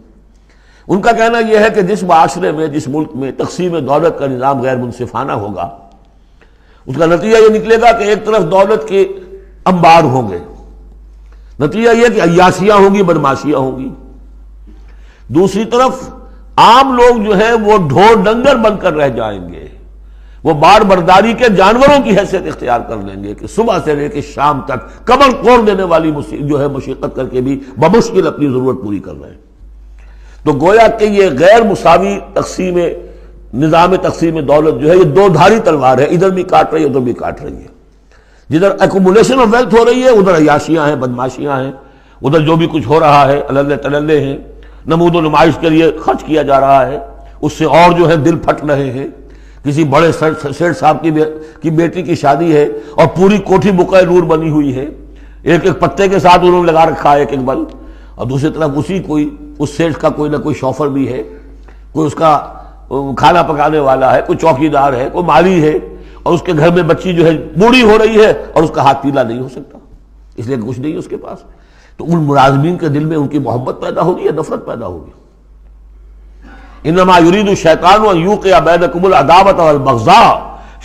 ان کا کہنا یہ ہے کہ جس معاشرے میں، جس ملک میں تقسیم دولت کا نظام غیر منصفانہ ہوگا، اس کا نتیجہ یہ نکلے گا کہ ایک طرف دولت کے انبار ہوں گے، نتیجہ یہ کہ عیاشیاں ہوں گی، بدماشیاں ہوں گی، دوسری طرف عام لوگ جو ہے وہ ڈھور ڈنگر بن کر رہ جائیں گے، وہ بار برداری کے جانوروں کی حیثیت اختیار کر لیں گے کہ صبح سے لے کے شام تک کمر توڑ دینے والی جو ہے مشقت کر کے بھی بمشکل اپنی ضرورت پوری کر رہے ہیں۔ تو گویا کہ یہ غیر مساوی نظام تقسیم دولت جو ہے یہ دو دھاری تلوار ہے، ادھر بھی کاٹ رہی ہے ادھر بھی کاٹ رہی ہے۔ جدھر ایکومولیشن آف ویلتھ ہو رہی ہے ادھر عیاشیاں ہیں، بدماشیاں ہیں، ادھر جو بھی کچھ ہو رہا ہے اللہ تللے ہیں، نمود و نمائش کے لیے خرچ کیا جا رہا ہے، اس سے اور جو ہے دل پھٹ رہے ہیں۔ کسی بڑے سیٹ صاحب کی بیٹی کی شادی ہے اور پوری کوٹھی بقع نور بنی ہوئی ہے، ایک ایک پتے کے ساتھ انہوں نے لگا رکھا ہے ایک ایک بل، اور دوسری طرف اس سیٹ کا کوئی نہ کوئی شوفر بھی ہے، کوئی اس کا کھانا پکانے والا ہے، کوئی چوکیدار ہے، کوئی مالی ہے، اور اس کے گھر میں بچی جو ہے بوڑھی ہو رہی ہے اور اس کا ہاتھ پیلا نہیں ہو سکتا اس لیے کہ کچھ نہیں ہے اس کے پاس۔ تو ان ملازمین کے دل میں ان کی محبت پیدا ہوگی یا نفرت پیدا ہوگی؟ انما یرید الشیطان ان یوقع بینکم العداوۃ والبغضاء،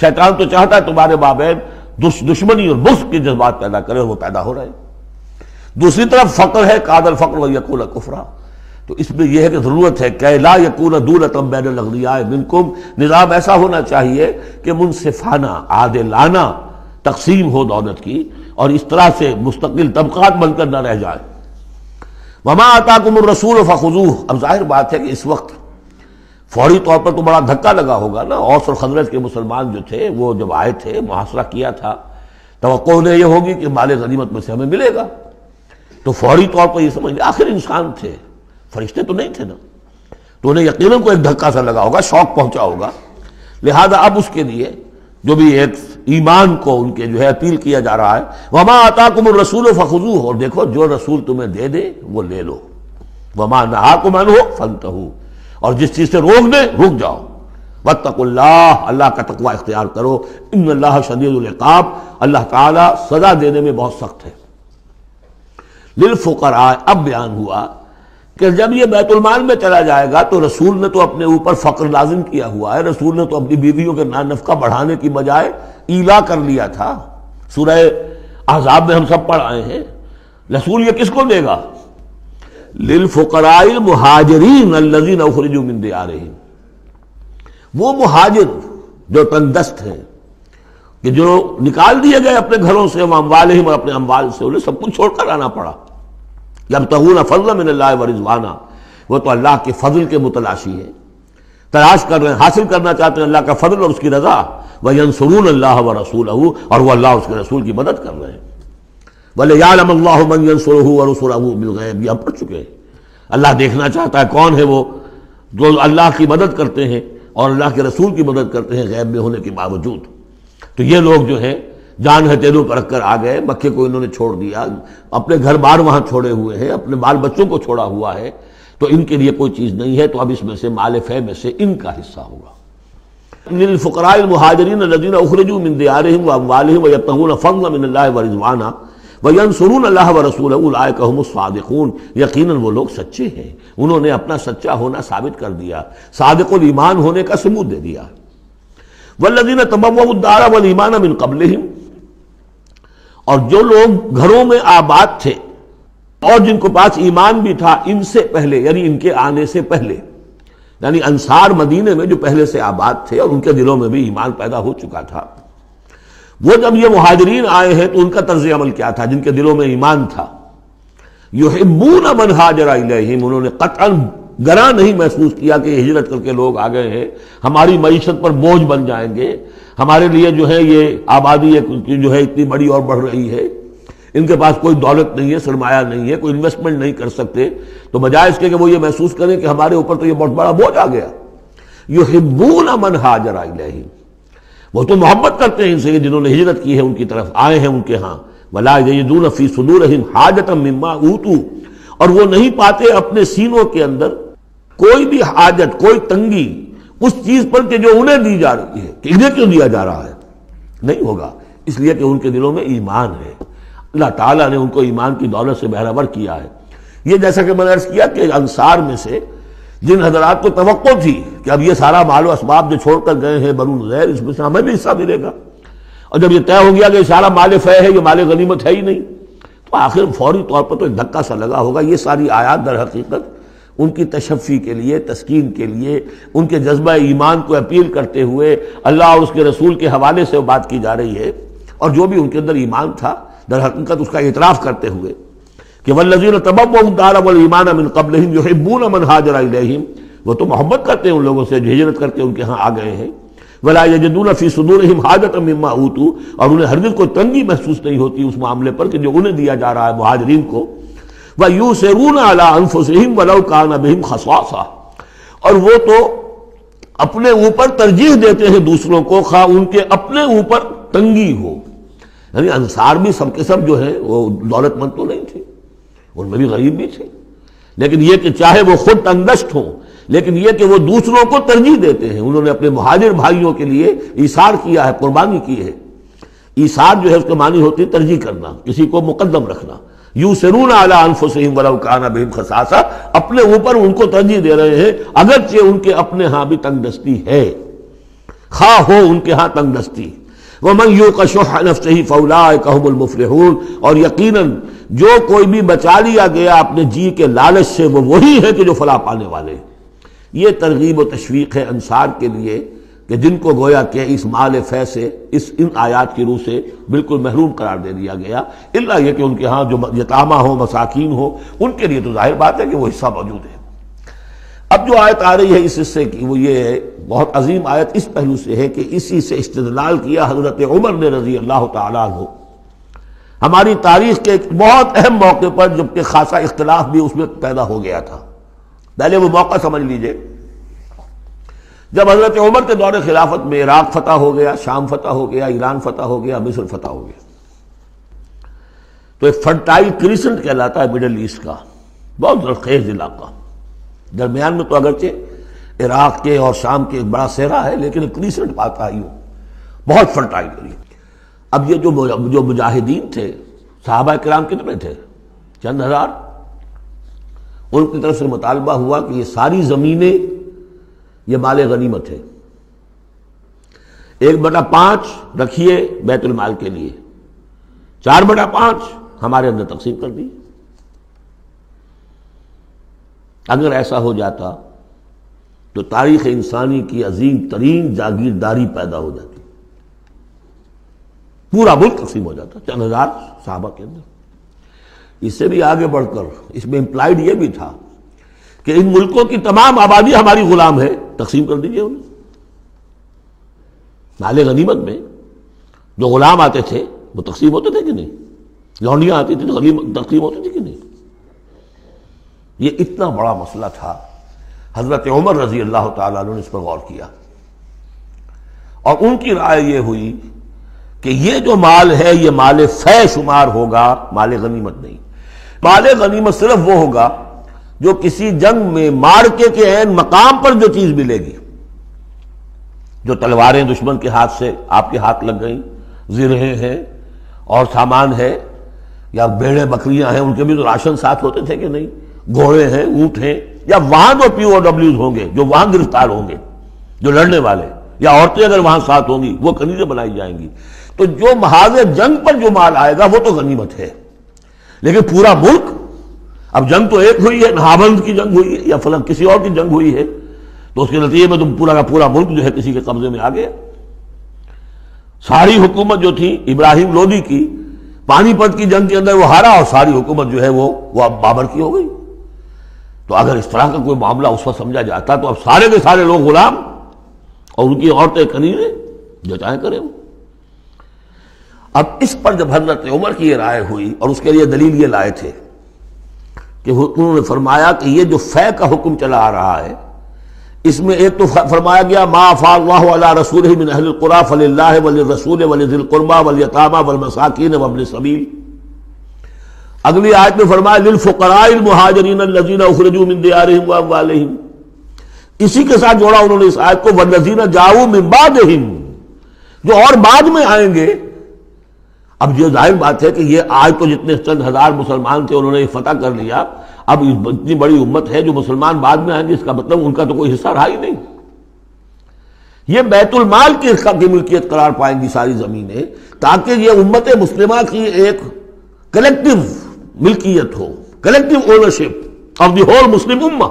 شیطان تو چاہتا ہے تمہارے مابین دشمنی اور بغض کے جذبات پیدا کرے، اور وہ پیدا ہو رہے ہیں۔ دوسری طرف فقر ہے، کاد الفقر ویکون کفرا، تو اس میں یہ ہے کہ ضرورت ہے کہ لا یکون دولۃ بین الاغنیاء منکم، نظام ایسا ہونا چاہیے کہ منصفانہ عادلانہ تقسیم ہو دولت کی، اور اس طرح سے مستقل طبقات بن کر نہ رہ جائے۔ وما آتاکم الرسول فخذوہ، اب ظاہر بات ہے کہ اس وقت فوری طور پر تو بڑا دھکا لگا ہوگا نا، اوس اور خزرج کے مسلمان جو تھے وہ جب آئے تھے محاصرہ کیا تھا، توقع انہیں یہ ہوگی کہ مال غنیمت میں سے ہمیں ملے گا، تو فوری طور پر یہ سمجھ لیں آخر انسان تھے، فرشتے تو نہیں تھے نا، تو انہیں یقیناً کوئی ایک دھکا سا لگا ہوگا، شوق پہنچا ہوگا، لہذا اب اس کے لیے جو بھی ایک ایمان کو ان کے جو ہے اپیل کیا جا رہا ہے، وما آتاکم الرسول فخذوہ، اور دیکھو جو رسول تمہیں دے دے وہ لے لو، وما نہاکم عنہ فانتہوا، اور جس چیز سے روک دے رک جاؤ، واتقوا اللہ، اللہ کا تقوی اختیار کرو، ان اللہ شدید العقاب، اللہ تعالیٰ سزا دینے میں بہت سخت ہے۔ للفقراء، اب بیان ہوا کہ جب یہ بیت المال میں چلا جائے گا تو رسول نے تو اپنے اوپر فقر لازم کیا ہوا ہے، رسول نے تو اپنی بیویوں کے نفقہ بڑھانے کی بجائے ایلا کر لیا تھا، سورہ احزاب میں ہم سب پڑھ آئے ہیں۔ رسول یہ کس کو دے گا؟ للفقراء المہاجرین الذین اخرجوا من دیارہم، وہ مہاجر جو تنگ دست ہیں، کہ جو نکال دیے گئے اپنے گھروں سے، اموالہم، اور اپنے اموال سے، انہیں سب کچھ چھوڑ کر آنا پڑا، یبتغون فضلا من اللہ ورضوانا، وہ تو اللہ کے فضل کے متلاشی ہیں، تلاش کر رہے ہیں، حاصل کرنا چاہتے ہیں اللہ کا فضل اور اس کی رضا، وینصرون اللہ ورسولہ، اور وہ اللہ اس کے رسول کی مدد کر رہے ہیں، وَلِيَعْلَمَ اللَّهُ مَنْ يَنْصُرُهُ وَرُسُلَهُ بِالْغَيْبِ، یہ ہم پڑھ چکے ہیں۔ اللہ دیکھنا چاہتا ہے کون ہے وہ جو اللہ کی مدد کرتے ہیں اور اللہ کے رسول کی مدد کرتے ہیں غیب میں ہونے کے باوجود۔ تو یہ لوگ جو ہیں جان ہتھیلیوں پر رکھ کر آ گئے، مکے کو انہوں نے چھوڑ دیا، اپنے گھر بار وہاں چھوڑے ہوئے ہیں، اپنے بال بچوں کو چھوڑا ہوا ہے، تو ان کے لیے کوئی چیز نہیں ہے، تو اب اس میں سے مال فے میں سے ان کا حصہ ہوگا۔ للفقراء المہاجرین الذین اخرجوا من دیارہم واموالہم ویبتغون فضلا من اللہ ورضوانا وینصرون اللہ ورسولہ اولئک هم الصادقون، یقیناً وہ لوگ سچے ہیں، انہوں نے اپنا سچا ہونا ثابت کر دیا، صادق الایمان ہونے کا ثبوت دے دیا۔ والذین تبوؤا الدار والایمان من قبلہم، اور جو لوگ گھروں میں آباد تھے اور جن کو پاس ایمان بھی تھا ان سے پہلے، یعنی ان کے آنے سے پہلے، یعنی انصار مدینے میں جو پہلے سے آباد تھے اور ان کے دلوں میں بھی ایمان پیدا ہو چکا تھا، وہ جب یہ مہاجرین آئے ہیں تو ان کا طرز عمل کیا تھا؟ جن کے دلوں میں ایمان تھا، یحبون من ہاجر الیہم، انہوں نے قطعاً گراں نہیں محسوس کیا کہ یہ ہجرت کر کے لوگ آ گئے ہیں، ہماری معیشت پر بوجھ بن جائیں گے، ہمارے لیے جو ہے یہ آبادی جو ہے اتنی بڑی اور بڑھ رہی ہے، ان کے پاس کوئی دولت نہیں ہے، سرمایہ نہیں ہے، کوئی انویسٹمنٹ نہیں کر سکتے، تو بجائے اس کے کہ وہ یہ محسوس کریں کہ ہمارے اوپر تو یہ بہت بڑا بوجھ آ گیا، یحبون من ہاجر الیہم، وہ تو محبت کرتے ہیں ان سے جنہوں نے ہجرت کی ہے، ان کی طرف آئے ہیں ان کے ہاں، ولا یجدون فی صدورہم حاجۃ مما اوتوا، اور وہ نہیں پاتے اپنے سینوں کے اندر کوئی بھی حاجت، کوئی تنگی اس چیز پر کہ جو انہیں دی جا رہی ہے، کہ انہیں کیوں دیا جا رہا ہے، نہیں ہوگا، اس لیے کہ ان کے دلوں میں ایمان ہے، اللہ تعالیٰ نے ان کو ایمان کی دولت سے بہرہور کیا ہے۔ یہ جیسا کہ میں نے عرض کیا کہ انصار میں سے جن حضرات کو توقع تھی کہ اب یہ سارا مال و اسباب جو چھوڑ کر گئے ہیں بنو نذیر، اس میں سے ہمیں بھی حصہ ملے گا، اور جب یہ طے ہو گیا کہ یہ سارا مال فے ہے، یہ مال غنیمت ہے ہی نہیں، تو آخر فوری طور پر تو ایک دھکا سا لگا ہوگا۔ یہ ساری آیات در حقیقت ان کی تشفی کے لیے، تسکین کے لیے، ان کے جذبہ ایمان کو اپیل کرتے ہوئے اللہ اور اس کے رسول کے حوالے سے وہ بات کی جا رہی ہے، اور جو بھی ان کے اندر ایمان تھا در حقیقت اس کا اعتراف کرتے ہوئے کہ والذین تبوؤا الدار والایمان من قبلہم یحبون من ہاجر الیہم، وہ تو محبت کرتے ہیں ان لوگوں سے جو ہجرت کر کے ان کے ہاں آ گئے ہیں، ولا یجدون فی صدورہم حاجۃ مما اوتوا، اور انہیں ہرگز کوئی تنگی محسوس نہیں ہوتی اس معاملے پر کہ جو انہیں دیا جا رہا ہے مہاجرین کو، وَيُؤْثِرُونَ عَلَىٰ أَنفُسِهِمْ وَلَوْ كَانَ بِهِمْ خَصَاصَةٌ، اور وہ تو اپنے اوپر ترجیح دیتے ہیں دوسروں کو خواہ ان کے اپنے اوپر تنگی ہو۔ یعنی انصار بھی سب کے سب جو ہیں وہ دولت مند تو نہیں تھے، ان میں بھی غریب بھی تھے، لیکن یہ کہ چاہے وہ خود تنگدست ہوں لیکن یہ کہ وہ دوسروں کو ترجیح دیتے ہیں، انہوں نے اپنے مہاجر بھائیوں کے لیے ایثار کیا ہے، قربانی کی ہے۔ ایثار جو ہے اس کے معنی ہوتی ہے ترجیح کرنا، کسی کو مقدم رکھنا۔ یؤثرون علی انفسہم ولو کان بہم خصاصہ، اپنے اوپر ان کو ترجیح دے رہے ہیں اگرچہ ان کے اپنے ہاں بھی تنگ دستی ہے، خواہ ہو ان کے ہاں تنگ دستی۔ ومن یوق شح نفسہ فاولئک هم المفلحون، اور یقیناً جو کوئی بھی بچا لیا گیا اپنے جی کے لالچ سے وہ وہی ہے کہ جو فلاح پانے والے ہیں۔ یہ ترغیب و تشویق ہے انصار کے لیے کہ جن کو گویا کہ اس مال فے سے ان آیات کی روح سے بالکل محروم قرار دے دیا گیا، الا یہ کہ ان کے ہاں جو یتامہ ہو، مساکین ہو، ان کے لیے تو ظاہر بات ہے کہ وہ حصہ موجود ہے۔ اب جو آیت آ رہی ہے اس حصے کی وہ یہ ہے، بہت عظیم آیت اس پہلو سے ہے کہ اسی سے استدلال کیا حضرت عمر نے رضی اللہ تعالیٰ عنہ ہماری تاریخ کے ایک بہت اہم موقع پر، جبکہ خاصا اختلاف بھی اس میں پیدا ہو گیا تھا۔ پہلے وہ موقع سمجھ لیجئے، جب حضرت عمر کے دور خلافت میں عراق فتح ہو گیا، شام فتح ہو گیا، ایران فتح ہو گیا، مصر فتح ہو گیا، تو ایک فرٹائل کریسنٹ کہلاتا ہے مڈل ایسٹ کا، بہت زرخیز علاقہ، درمیان میں تو اگرچہ عراق کے اور شام کے ایک بڑا صحرا ہے لیکن ایک کریسنٹ پاتا ہے، یوں بہت فرٹائل ایریا۔ اب یہ جو مجاہدین تھے، صحابہ کرام کتنے تھے؟ چند ہزار۔ ان کی طرف سے مطالبہ ہوا کہ یہ ساری زمینیں یہ مال غنیمت ہے، 1/5 رکھیے بیت المال کے لیے، 4/5 ہمارے اندر تقسیم کر دی۔ اگر ایسا ہو جاتا تو تاریخ انسانی کی عظیم ترین جاگیرداری پیدا ہو جاتی، پورا ملک تقسیم ہو جاتا چند ہزار صحابہ کے اندر۔ اس سے بھی آگے بڑھ کر اس میں امپلائڈ یہ بھی تھا کہ ان ملکوں کی تمام آبادی ہماری غلام ہے، تقسیم کر دیجئے انہیں۔ مال غنیمت میں جو غلام آتے تھے وہ تقسیم ہوتے تھے کہ نہیں؟ لونڈیاں آتی تھی تو تقسیم ہوتی تھی کہ نہیں؟ یہ اتنا بڑا مسئلہ تھا، حضرت عمر رضی اللہ تعالیٰ عنہ نے اس پر غور کیا، اور ان کی رائے یہ ہوئی کہ یہ جو مال ہے یہ مال فے شمار ہوگا، مال غنیمت نہیں۔ مال غنیمت صرف وہ ہوگا جو کسی جنگ میں مارکے کے عین مقام پر جو چیز ملے گی، جو تلواریں دشمن کے ہاتھ سے آپ کے ہاتھ لگ گئیں، زرہیں ہیں اور سامان ہے، یا بھیڑیں بکریاں ہیں، ان کے بھی تو راشن ساتھ ہوتے تھے کہ نہیں، گھوڑے ہیں، اونٹ ہیں، یا وہاں جو پی او ڈبلیوز ہوں گے جو وہاں گرفتار ہوں گے، جو لڑنے والے، یا عورتیں اگر وہاں ساتھ ہوں گی وہ کنیزیں بنائی جائیں گی۔ تو جو محاذ جنگ پر جو مال آئے گا وہ تو غنیمت ہے، لیکن پورا ملک، اب جنگ تو ایک ہوئی ہے، نہابند کی جنگ ہوئی ہے یا فلاں کسی اور کی جنگ ہوئی ہے، تو اس کے نتیجے میں تم پورا کا پورا ملک جو ہے کسی کے قبضے میں آ گیا۔ ساری حکومت جو تھی ابراہیم لودھی کی، پانی پت کی جنگ کے اندر وہ ہارا اور ساری حکومت جو ہے وہ اب بابر کی ہو گئی۔ تو اگر اس طرح کا کوئی معاملہ اس وقت سمجھا جاتا تو اب سارے کے سارے لوگ غلام اور ان کی عورتیں کنیزیں، جو چاہیں کریں وہ۔ اب اس پر جب حضرت عمر کی یہ رائے ہوئی، اور اس کے لیے دلیل یہ لائے تھے کہ انہوں نے فرمایا کہ یہ جو فے کا حکم چلا آ رہا ہے، اس میں ایک تو فرمایا گیا ما افاء اللہ علی رسولہ من اہل القری فللہ وللرسول ولذی القربى والیتامى والمساکین وابن السبیل۔ اگلی آیت میں فرمایا للفقراء المہاجرین الذین اخرجوا من دیارہم واموالہم، اسی کے ساتھ جوڑا انہوں نے اس آیت کو والذین جاؤوا من بعدہم، جو اور بعد میں آئیں گے۔ اب یہ ظاہر بات ہے کہ یہ آج تو جتنے چند ہزار مسلمان تھے انہوں نے فتح کر لیا، اب اتنی بڑی امت ہے جو مسلمان بعد میں آئیں گے، اس کا مطلب ان کا تو کوئی حصہ رہا ہی نہیں۔ یہ بیت المال کی ملکیت قرار پائیں گی ساری زمینیں، تاکہ یہ امت مسلمہ کی ایک کلیکٹیو ملکیت ہو، collective ownership of the whole Muslim امہ۔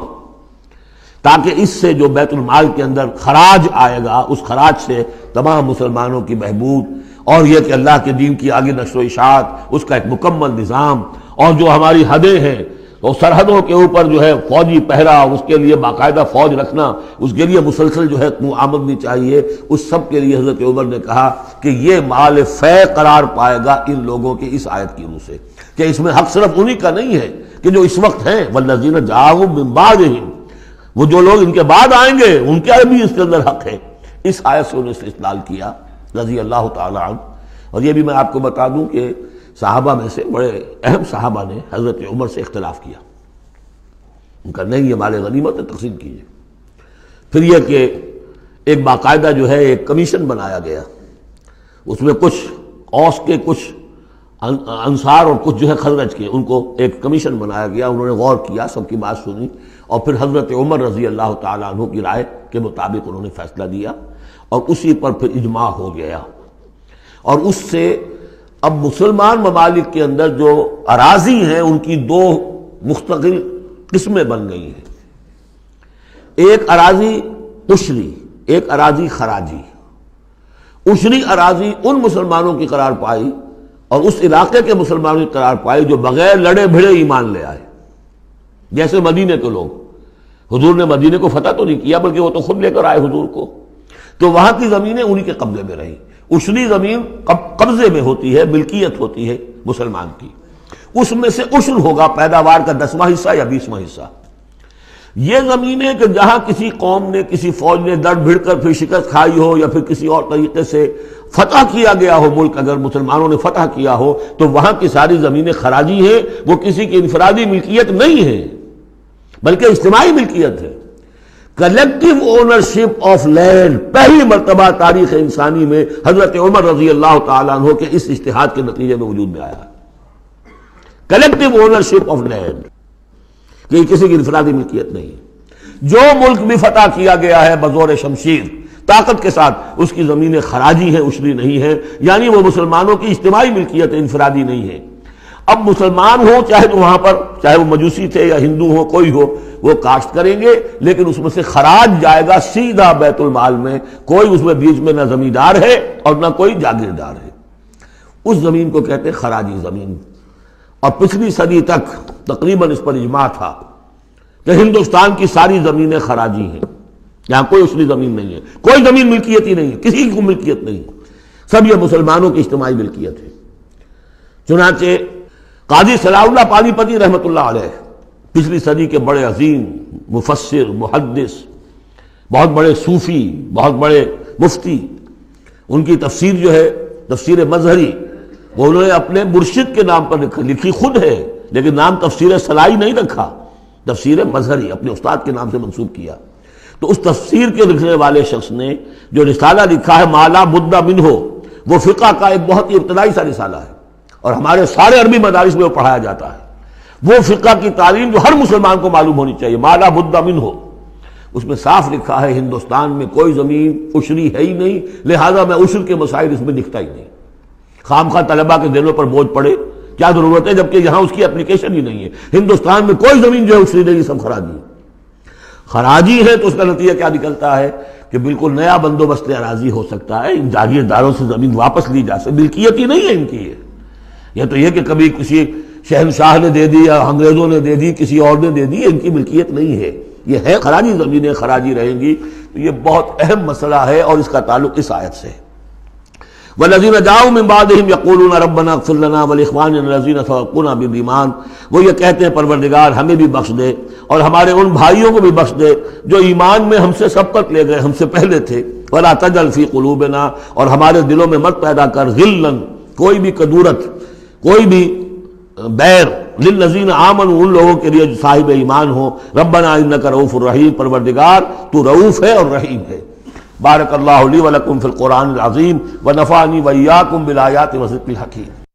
تاکہ اس سے جو بیت المال کے اندر خراج آئے گا اس خراج سے تمام مسلمانوں کی بہبود، اور یہ کہ اللہ کے دین کی آگے نشر و اشاعت، اس کا ایک مکمل نظام، اور جو ہماری حدیں ہیں تو سرحدوں کے اوپر جو ہے فوجی پہرا، اس کے لیے باقاعدہ فوج رکھنا، اس کے لیے مسلسل جو ہے آمدنی چاہیے، اس سب کے لیے حضرت عمر نے کہا کہ یہ مال فے قرار پائے گا ان لوگوں کی اس آیت کی روح سے، کہ اس میں حق صرف انہی کا نہیں ہے کہ جو اس وقت ہیں، والذین جاءوا من بعدہم، وہ جو لوگ ان کے بعد آئیں گے ان کے بھی اس کے اندر حق ہے۔ اس آیت سے انہوں نے استدلال کیا رضی اللہ تعالی عنہ۔ اور یہ بھی میں آپ کو بتا دوں کہ صحابہ میں سے بڑے اہم صحابہ نے حضرت عمر سے اختلاف کیا، ان کا نہیں یہ مال غنیمت ہے تقسیم کیجیے۔ پھر یہ کہ ایک باقاعدہ جو ہے ایک کمیشن بنایا گیا، اس میں کچھ اوس کے، کچھ انصار اور کچھ جو ہے خزرج کے، ان کو ایک کمیشن بنایا گیا، انہوں نے غور کیا، سب کی بات سنی، اور پھر حضرت عمر رضی اللہ تعالیٰ عنہ کی رائے کے مطابق انہوں نے فیصلہ دیا، اور اسی پر پھر اجماع ہو گیا۔ اور اس سے اب مسلمان ممالک کے اندر جو اراضی ہیں ان کی دو مستقل قسمیں بن گئی ہیں، ایک اراضی عشری، ایک اراضی خراجی۔ عشری اراضی ان مسلمانوں کی قرار پائی اور اس علاقے کے مسلمانوں کی قرار پائی جو بغیر لڑے بھڑے ایمان لے آئے، جیسے مدینے کے لوگ۔ حضور نے مدینے کو فتح تو نہیں کیا بلکہ وہ تو خود لے کر آئے حضور کو، تو وہاں کی زمینیں انہی کے قبضے میں رہیں۔ عشری زمین قبضے میں ہوتی ہے، ملکیت ہوتی ہے مسلمان کی، اس میں سے عشر ہوگا پیداوار کا 10واں حصہ یا 20واں حصہ۔ یہ زمینیں کہ جہاں کسی قوم نے، کسی فوج نے لڑ بھڑ کر پھر شکست کھائی ہو یا پھر کسی اور طریقے سے فتح کیا گیا ہو ملک، اگر مسلمانوں نے فتح کیا ہو تو وہاں کی ساری زمینیں خراجی ہیں، وہ کسی کی انفرادی ملکیت نہیں ہے بلکہ اجتماعی ملکیت ہے۔ کلیکٹیو اونرشپ آف لینڈ پہلی مرتبہ تاریخ انسانی میں حضرت عمر رضی اللہ تعالیٰ عنہ کے اس اجتہاد کے نتیجے میں وجود میں آیا، کلیکٹیو اونرشپ آف لینڈ، کہ یہ کسی کی انفرادی ملکیت نہیں ہے۔ جو ملک بھی فتح کیا گیا ہے بزور شمشیر طاقت کے ساتھ، اس کی زمینیں خراجی ہیں، عشری نہیں ہیں، یعنی وہ مسلمانوں کی اجتماعی ملکیت ہے، انفرادی نہیں ہے۔ اب مسلمان ہو چاہے تو وہاں پر، چاہے وہ مجوسی تھے یا ہندو ہو، کوئی ہو، وہ کاشت کریں گے، لیکن اس میں سے خراج جائے گا سیدھا بیت المال میں، کوئی اس میں بیچ میں نہ زمیندار ہے اور نہ کوئی جاگیردار ہے۔ اس زمین کو کہتے ہیں خراجی زمین۔ اور پچھلی صدی تک تقریباً اس پر اجماع تھا کہ ہندوستان کی ساری زمینیں خراجی ہیں، یہاں کوئی عشری زمین نہیں ہے، کوئی زمین ملکیت ہی نہیں ہے، کسی کو ملکیت نہیں، سب یہ مسلمانوں کی اجتماعی ملکیت ہے۔ چنانچہ قاضی صلاح اللہ پانی پتی رحمۃ اللہ علیہ، پچھلی صدی کے بڑے عظیم مفسر، محدث، بہت بڑے صوفی، بہت بڑے مفتی، ان کی تفسیر جو ہے تفسیر مظہری، وہ انہوں نے اپنے مرشد کے نام پر لکھی خود ہے، لیکن نام تفسیر صلاحی نہیں رکھا، تفسیر مظہری اپنے استاد کے نام سے منسوب کیا۔ تو اس تفسیر کے لکھنے والے شخص نے جو رسالہ لکھا ہے مالا بدھ منہ، وہ فقہ کا ایک بہت ہی ابتدائی سا رسالہ ہے، اور ہمارے سارے عربی مدارس میں وہ پڑھایا جاتا ہے۔ وہ فقہ کی تعلیم جو ہر مسلمان کو معلوم ہونی چاہیے، مالا بدھ منہ، اس میں صاف لکھا ہے ہندوستان میں کوئی زمین عشری ہے ہی نہیں، لہذا میں عشر کے مسائل اس میں لکھتا ہی نہیں۔ خام خواہ طلبہ کے دلوں پر بوجھ پڑے، کیا ضرورت ہے، جبکہ یہاں اس کی اپلیکیشن ہی نہیں ہے۔ ہندوستان میں کوئی زمین جو ہے عشری نہیں، سب خراجی ہے۔ خراجی ہے تو اس کا نتیجہ کیا نکلتا ہے کہ بالکل نیا بندوبست اراضی ہو سکتا ہے، ان جاگیرداروں سے زمین واپس لی جا سکتی، ملکیت ہی نہیں ہے ان کی۔ یہ تو یہ کہ کبھی کسی شہنشاہ نے دے دی یا انگریزوں نے دے دی، کسی اور نے دے دی، ان کی ملکیت نہیں ہے، یہ ہے خراجی زمینیں، خراجی رہیں گی۔ تو یہ بہت اہم مسئلہ ہے اور اس کا تعلق اس آیت سے ہے۔ والذین جاءوا من بعدہم یقولون ربنا اغفر لنا ولاخواننا الذین سبقونا بالایمان، وہ یہ کہتے ہیں پروردگار ہمیں بھی بخش دے اور ہمارے ان بھائیوں کو بھی بخش دے جو ایمان میں ہم سے سبقت لے گئے، ہم سے پہلے تھے۔ ولا تجعل فی قلوبنا، اور ہمارے دلوں میں مت پیدا کر غلا، کوئی بھی کدورت، کوئی بھی بیر، للذین آمنوا، ان لوگوں کے لیے جو صاحب ایمان ہو۔ ربنا انک رؤوف الرحیم، پروردگار تو رؤوف ہے اور رحیم ہے۔ بارک اللہ لی ولکم فی القرآن العظیم ونفعنی وإیاکم بالآیات والذکر الحکیم۔